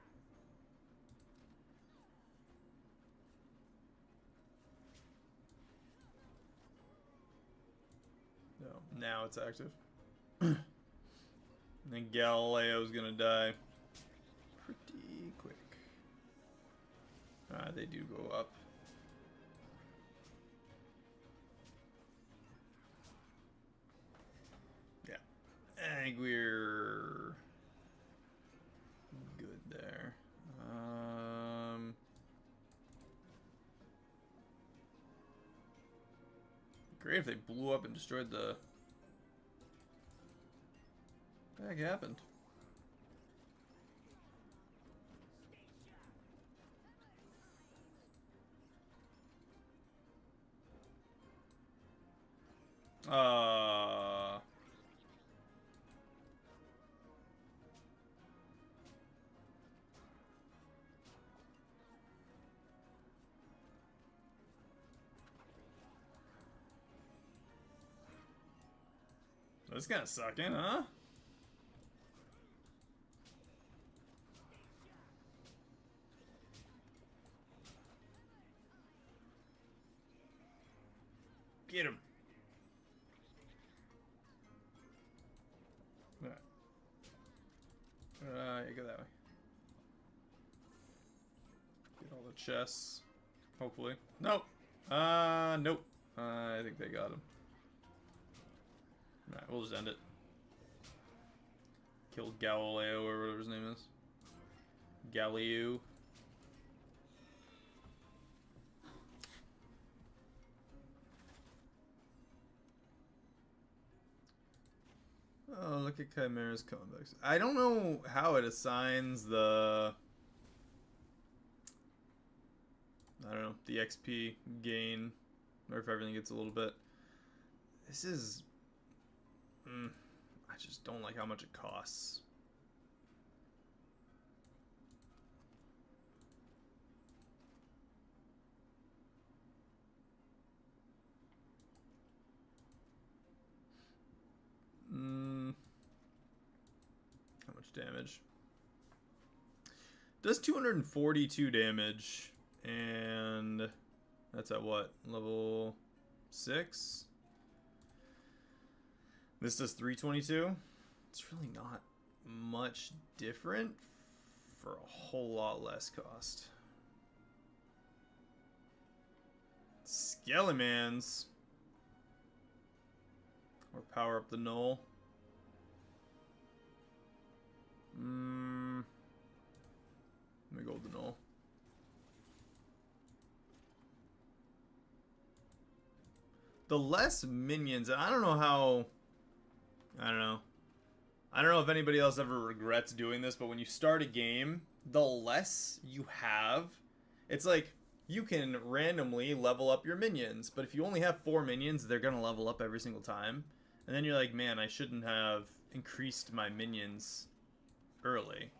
No, now it's active. And then Galileo's gonna die pretty quick. They do go up. Yeah. I think we're good there. Great if they blew up and destroyed the... What the heck happened? That's kind of sucking, huh? Get him. Alright. You go that way. Get all the chests. Hopefully. Nope. Nope. I think they got him. Alright, we'll just end it. Killed Galileo or whatever his name is. Galileo. Oh, look at Chimera's comebacks. I don't know how it assigns the... I don't know, the XP gain. Or if everything gets a little bit. This is... I just don't like how much it costs. How much damage? Does 242 damage. And that's at what? Level 6? This does 322. It's really not much different for a whole lot less cost. Skellimans. Or power up the null. Let me go with the null. The less minions, and I don't know how... I don't know. I don't know if anybody else ever regrets doing this, but when you start a game, the less you have, it's like you can randomly level up your minions, but if you only have 4 minions, they're gonna level up every single time. And then you're like, man, I shouldn't have increased my minions early.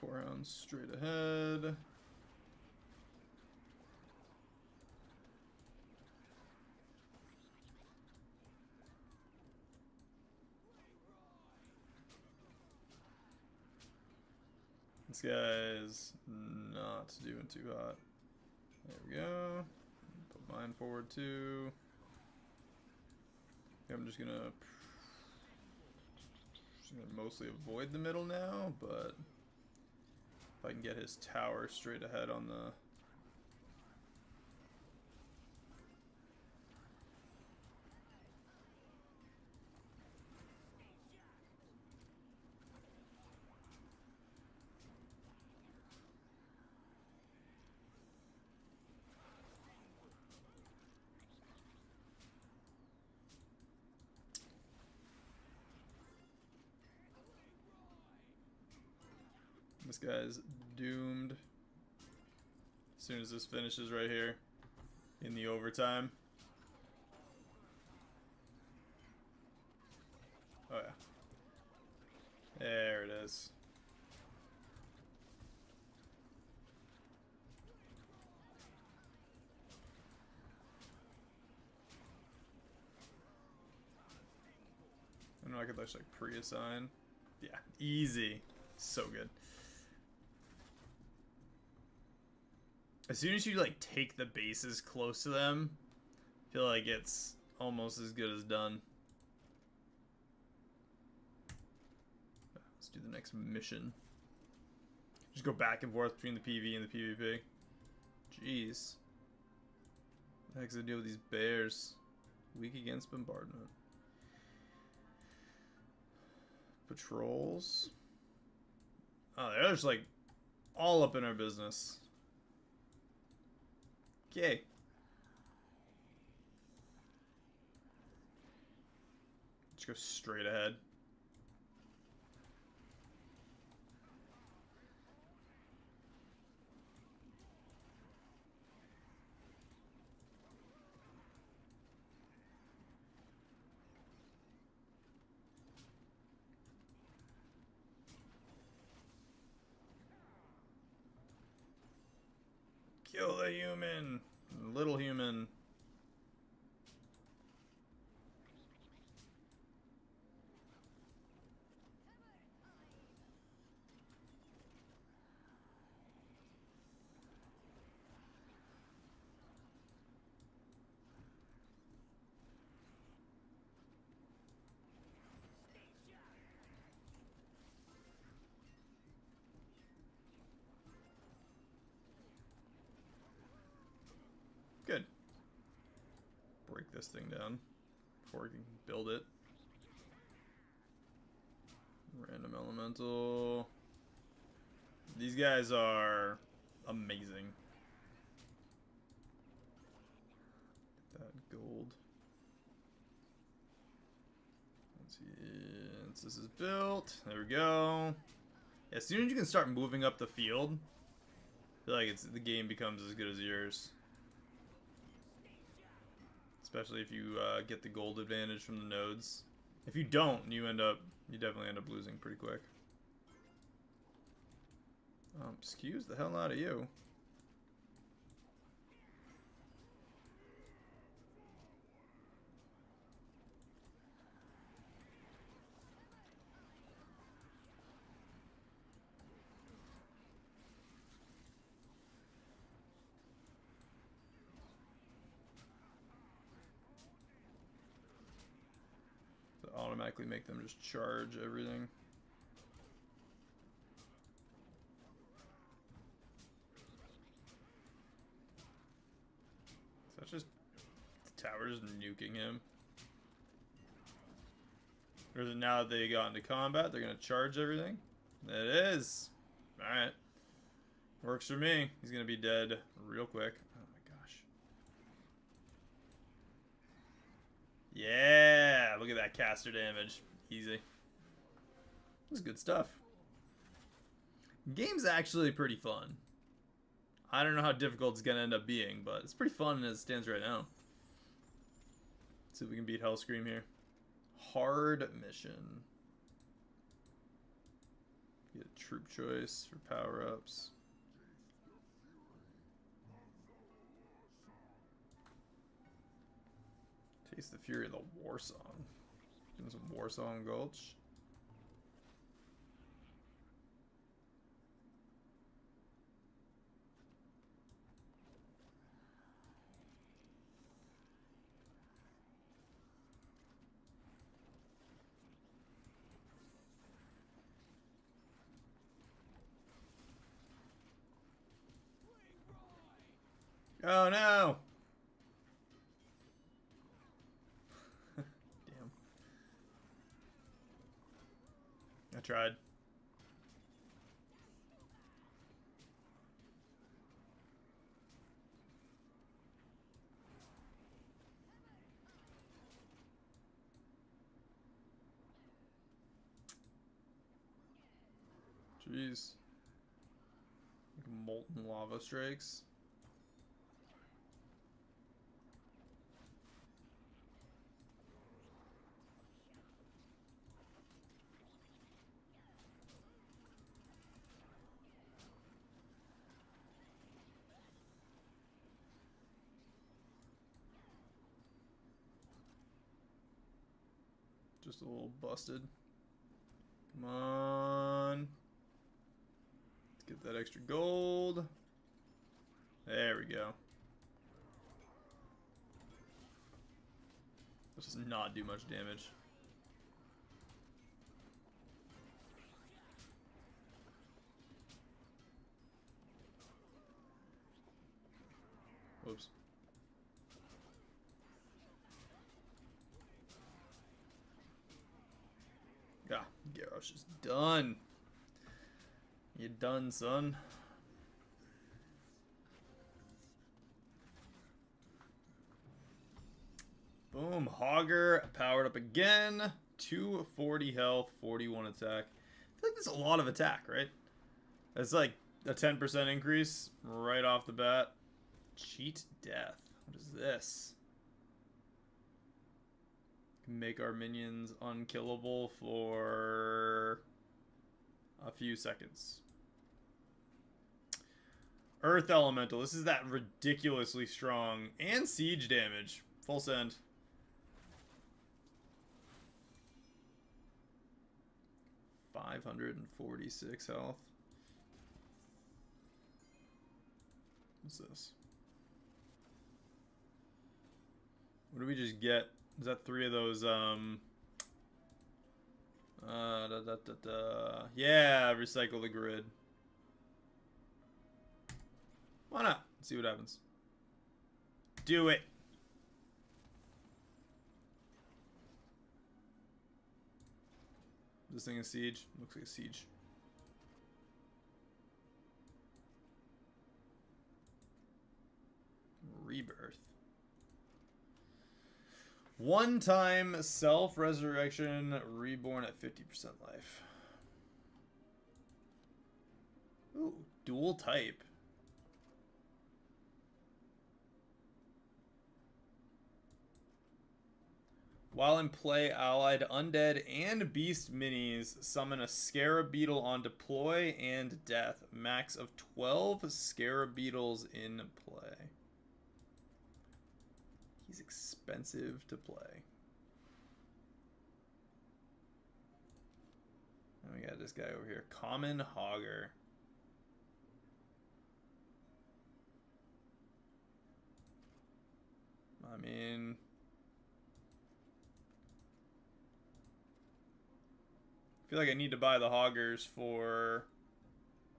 Core hounds straight ahead. This guy's not doing too hot. There we go. Put mine forward too. I'm just gonna mostly avoid the middle now, but if I can get his tower straight ahead on the... This guy's doomed as soon as this finishes right here in the overtime. Oh yeah. There it is. I know I could just like pre-assign. Yeah, easy. So good. As soon as you like take the bases close to them, I feel like it's almost as good as done. Let's do the next mission. Just go back and forth between the PV and the PvP. Jeez. What the heck's the deal with these bears? Weak against bombardment. Patrols. Oh, they're just like all up in our business. Okay. Just go straight ahead. Kill the human. Little human. Good. Break this thing down before we can build it. Random elemental. These guys are amazing. Get that gold. Once this is built, there we go. As soon as you can start moving up the field, I feel like the game becomes as good as yours. Especially if you get the gold advantage from the nodes. If you don't, you definitely end up losing pretty quick. Excuse the hell out of you. To automatically make them just charge everything. So that's just the tower's nuking him. Or is it now that they got into combat, they're gonna charge everything? It is. Alright. Works for me. He's gonna be dead real quick. Oh my gosh. Yeah! Look at that caster damage. Easy. This is good stuff. Game's actually pretty fun. I don't know how difficult it's gonna end up being, but it's pretty fun as it stands right now. Let's see if we can beat Hellscream here. Hard mission. Get a troop choice for power-ups. Taste the fury of the war song. Doing some war song gulch. Oh no! Damn. I tried. Jeez. Like molten lava strikes. Just a little busted. Come on. Let's get that extra gold. There we go. Let's just not do much damage. Whoops. Ah, Garrosh is done. You done, son. Boom, Hogger powered up again. 240 health, 41 attack. I feel like that's a lot of attack, right? That's like a 10% increase right off the bat. Cheat death. What is this? Make our minions unkillable for a few seconds. Earth Elemental. This is that ridiculously strong. And siege damage. Full send. $546 health. What's this? What did we just get? Is that 3 of those, yeah, recycle the grid. Why not? Let's see what happens. Do it. This thing is siege? Looks like a siege. Rebirth. One-time self-resurrection, reborn at 50% life. Ooh, dual type. While in play, allied undead and beast minis summon a scarab beetle on deploy and death. Max of 12 scarab beetles in play. He's expensive to play. And we got this guy over here. Common Hogger. I mean... I feel like I need to buy the Hoggers for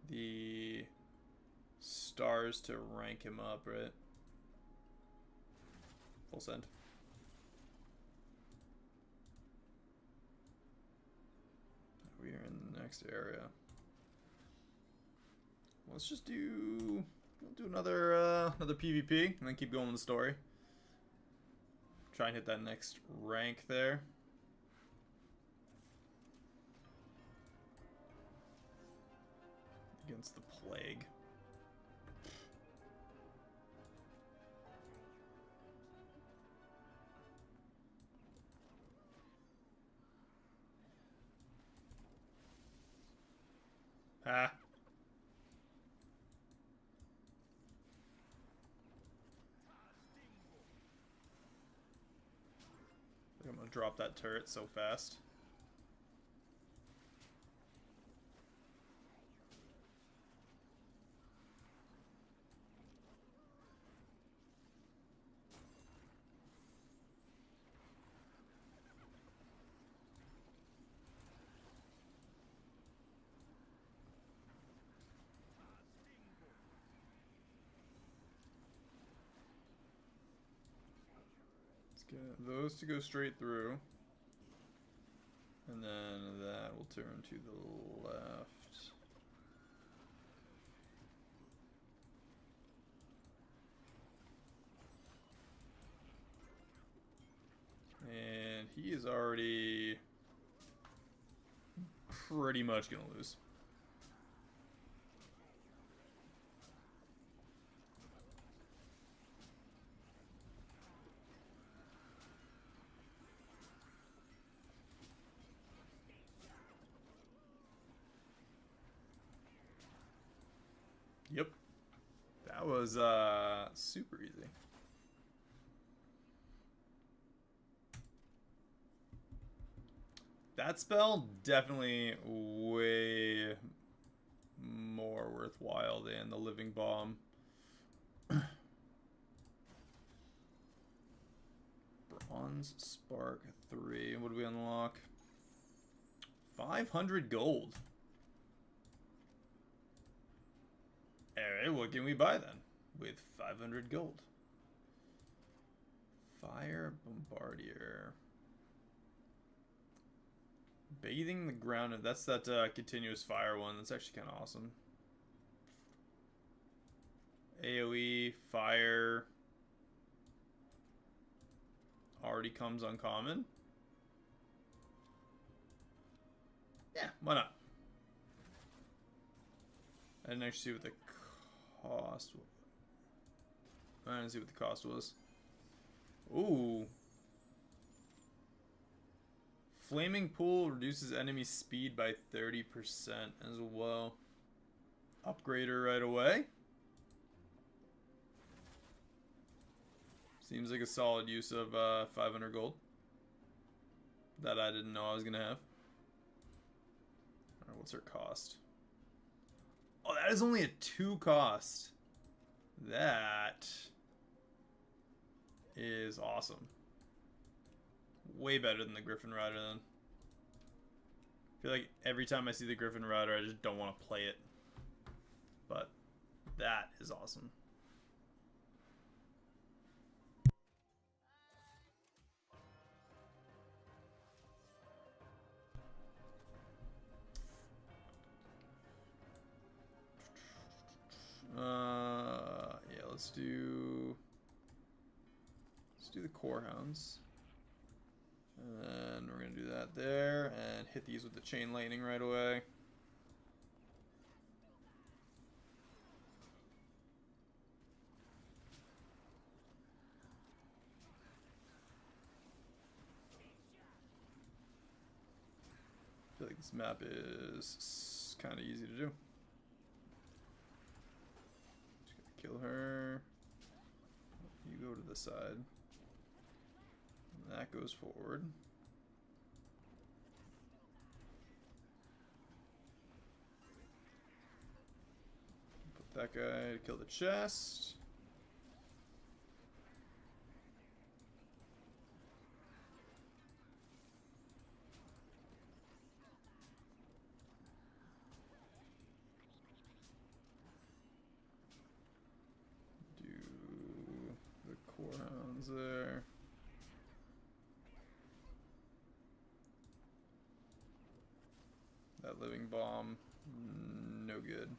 the stars to rank him up, right? Full send. We are in the next area. Let's just do... We'll do another PvP and then keep going with the story. Try and hit that next rank there. Against the plague. Ah. I'm gonna drop that turret so fast. Get those to go straight through. And then that will turn to the left. And he is already pretty much gonna lose. Yep. That was super easy. That spell definitely way more worthwhile than the Living Bomb. Bronze Spark 3. What do we unlock? 500 gold. Alright, what can we buy then? With 500 gold. Fire Bombardier. Bathing the ground. That's that continuous fire one. That's actually kind of awesome. AoE, fire. Already comes uncommon. Yeah, why not? I didn't actually see what the cost was. I didn't see what the cost was. Ooh. Flaming Pool reduces enemy speed by 30% as well. Upgrader right away. Seems like a solid use of 500 gold. That I didn't know I was going to have. Alright, what's her cost? Oh, that is only a 2 cost. That is awesome. Way better than the Griffin Rider then. I feel like every time I see the Griffin Rider, I just don't want to play it. But that is awesome. Yeah, let's do the Core Hounds. And then we're going to do that there and hit these with the Chain Lightning right away. This map is kind of easy to do. Just gotta kill her. You go to the side. And that goes forward. Put that guy to kill the chest. There. That living bomb, no good.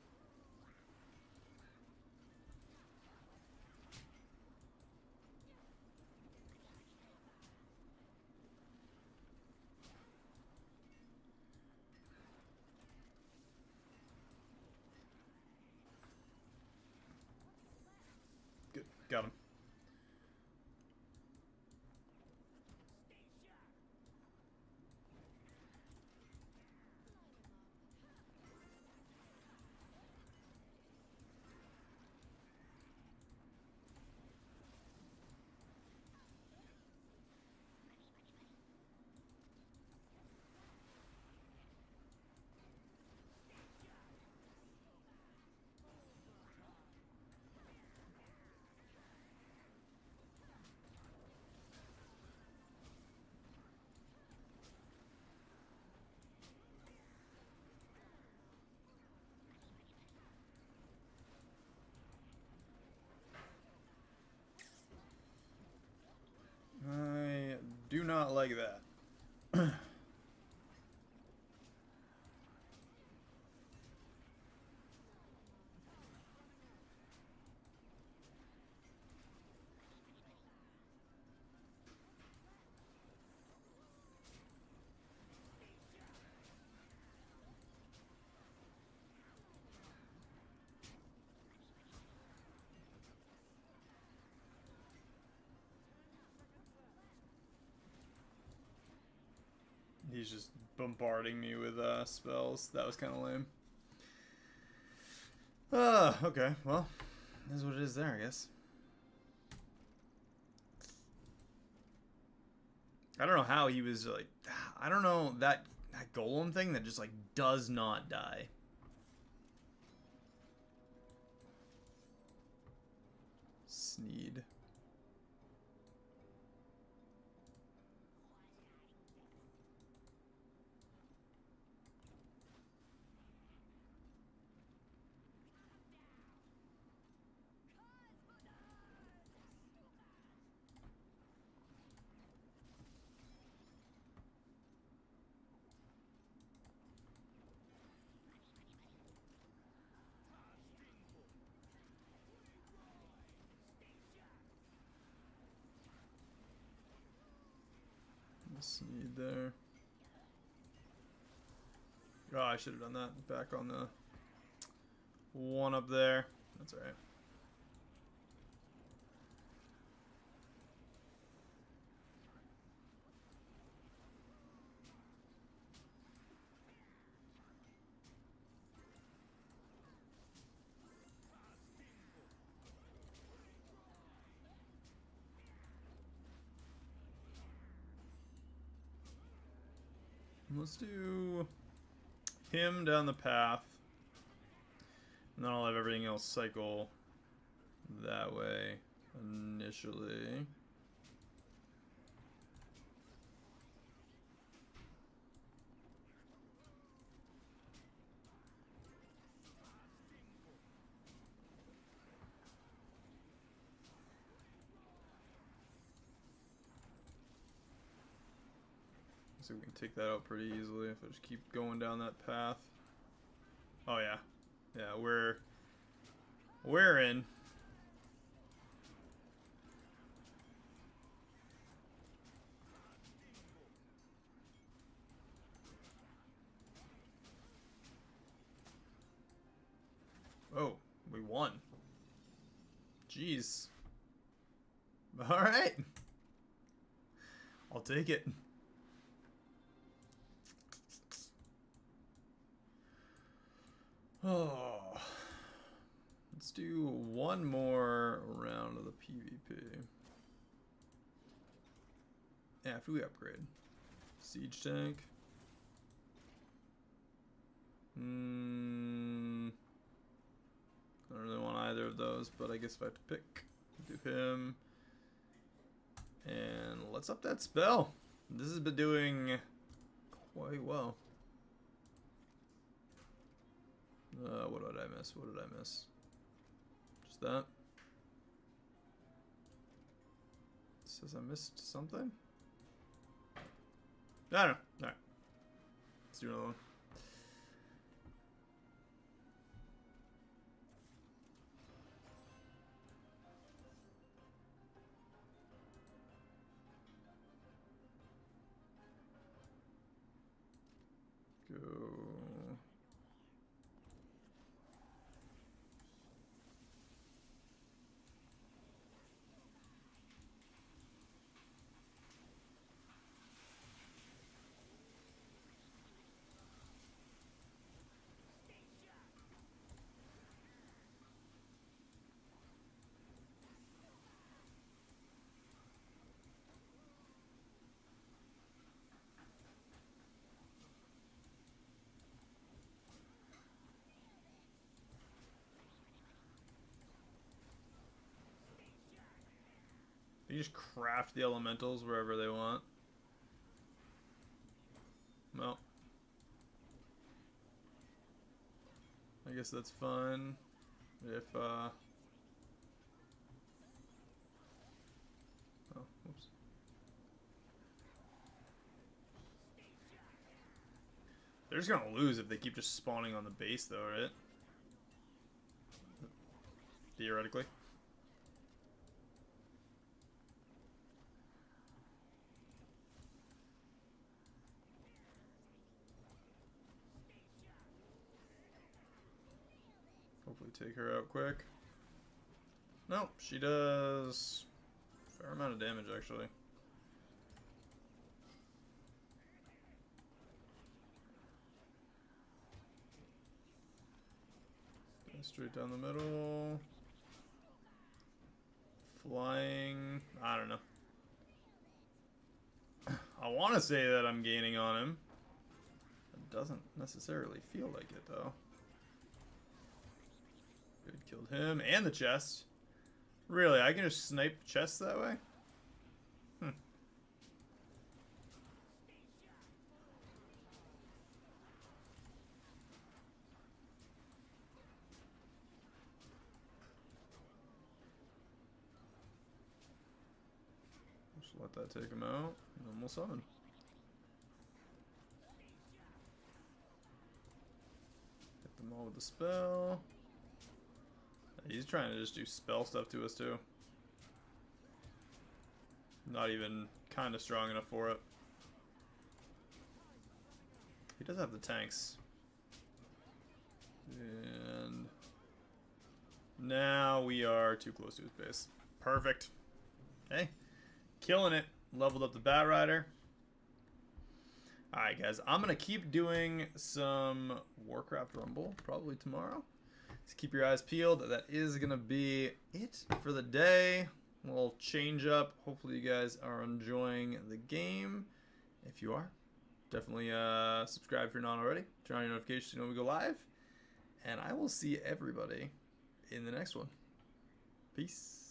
Good, got him. I do not like that. He's just bombarding me with spells. That was kind of lame. Okay. Well, that's what it is there, I guess. I don't know how he was like... I don't know, that golem thing that just like does not die. Sneed. Sneed there. Oh, I should have done that. Back on the one up there. That's alright. Let's do him down the path. And then I'll have everything else cycle that way initially. So we can take that out pretty easily if I just keep going down that path. Oh yeah. Yeah, we're in. Oh, we won. Jeez. All right. I'll take it. Oh. Let's do one more round of the PvP. After we upgrade. Siege tank. I don't really want either of those, but I guess if I have to pick, do him. And let's up that spell. This has been doing quite well. What did I miss? What did I miss? Just that. It says I missed something? I don't know. Alright. Let's do another one. Go. You just craft the elementals wherever they want. Well, I guess that's fine. If oh, whoops. They're just gonna lose if they keep just spawning on the base, though, right? Theoretically. Hopefully take her out quick. Nope, she does a fair amount of damage, actually. Go straight down the middle. Flying. I don't know. I want to say that I'm gaining on him. It doesn't necessarily feel like it, though. Good, killed him and the chest. Really, I can just snipe chests that way? Just let that take him out. And we'll summon. Hit them all with the spell. He's trying to just do spell stuff to us, too. Not even kind of strong enough for it. He does have the tanks. And now we are too close to his base. Perfect. Hey, killing it. Leveled up the Bat Rider. Alright, guys. I'm going to keep doing some Warcraft Rumble probably tomorrow. So keep your eyes peeled. That is going to be it for the day. A little change up. Hopefully you guys are enjoying the game. If you are, definitely subscribe if you're not already. Turn on your notifications when we go live. And I will see everybody in the next one. Peace.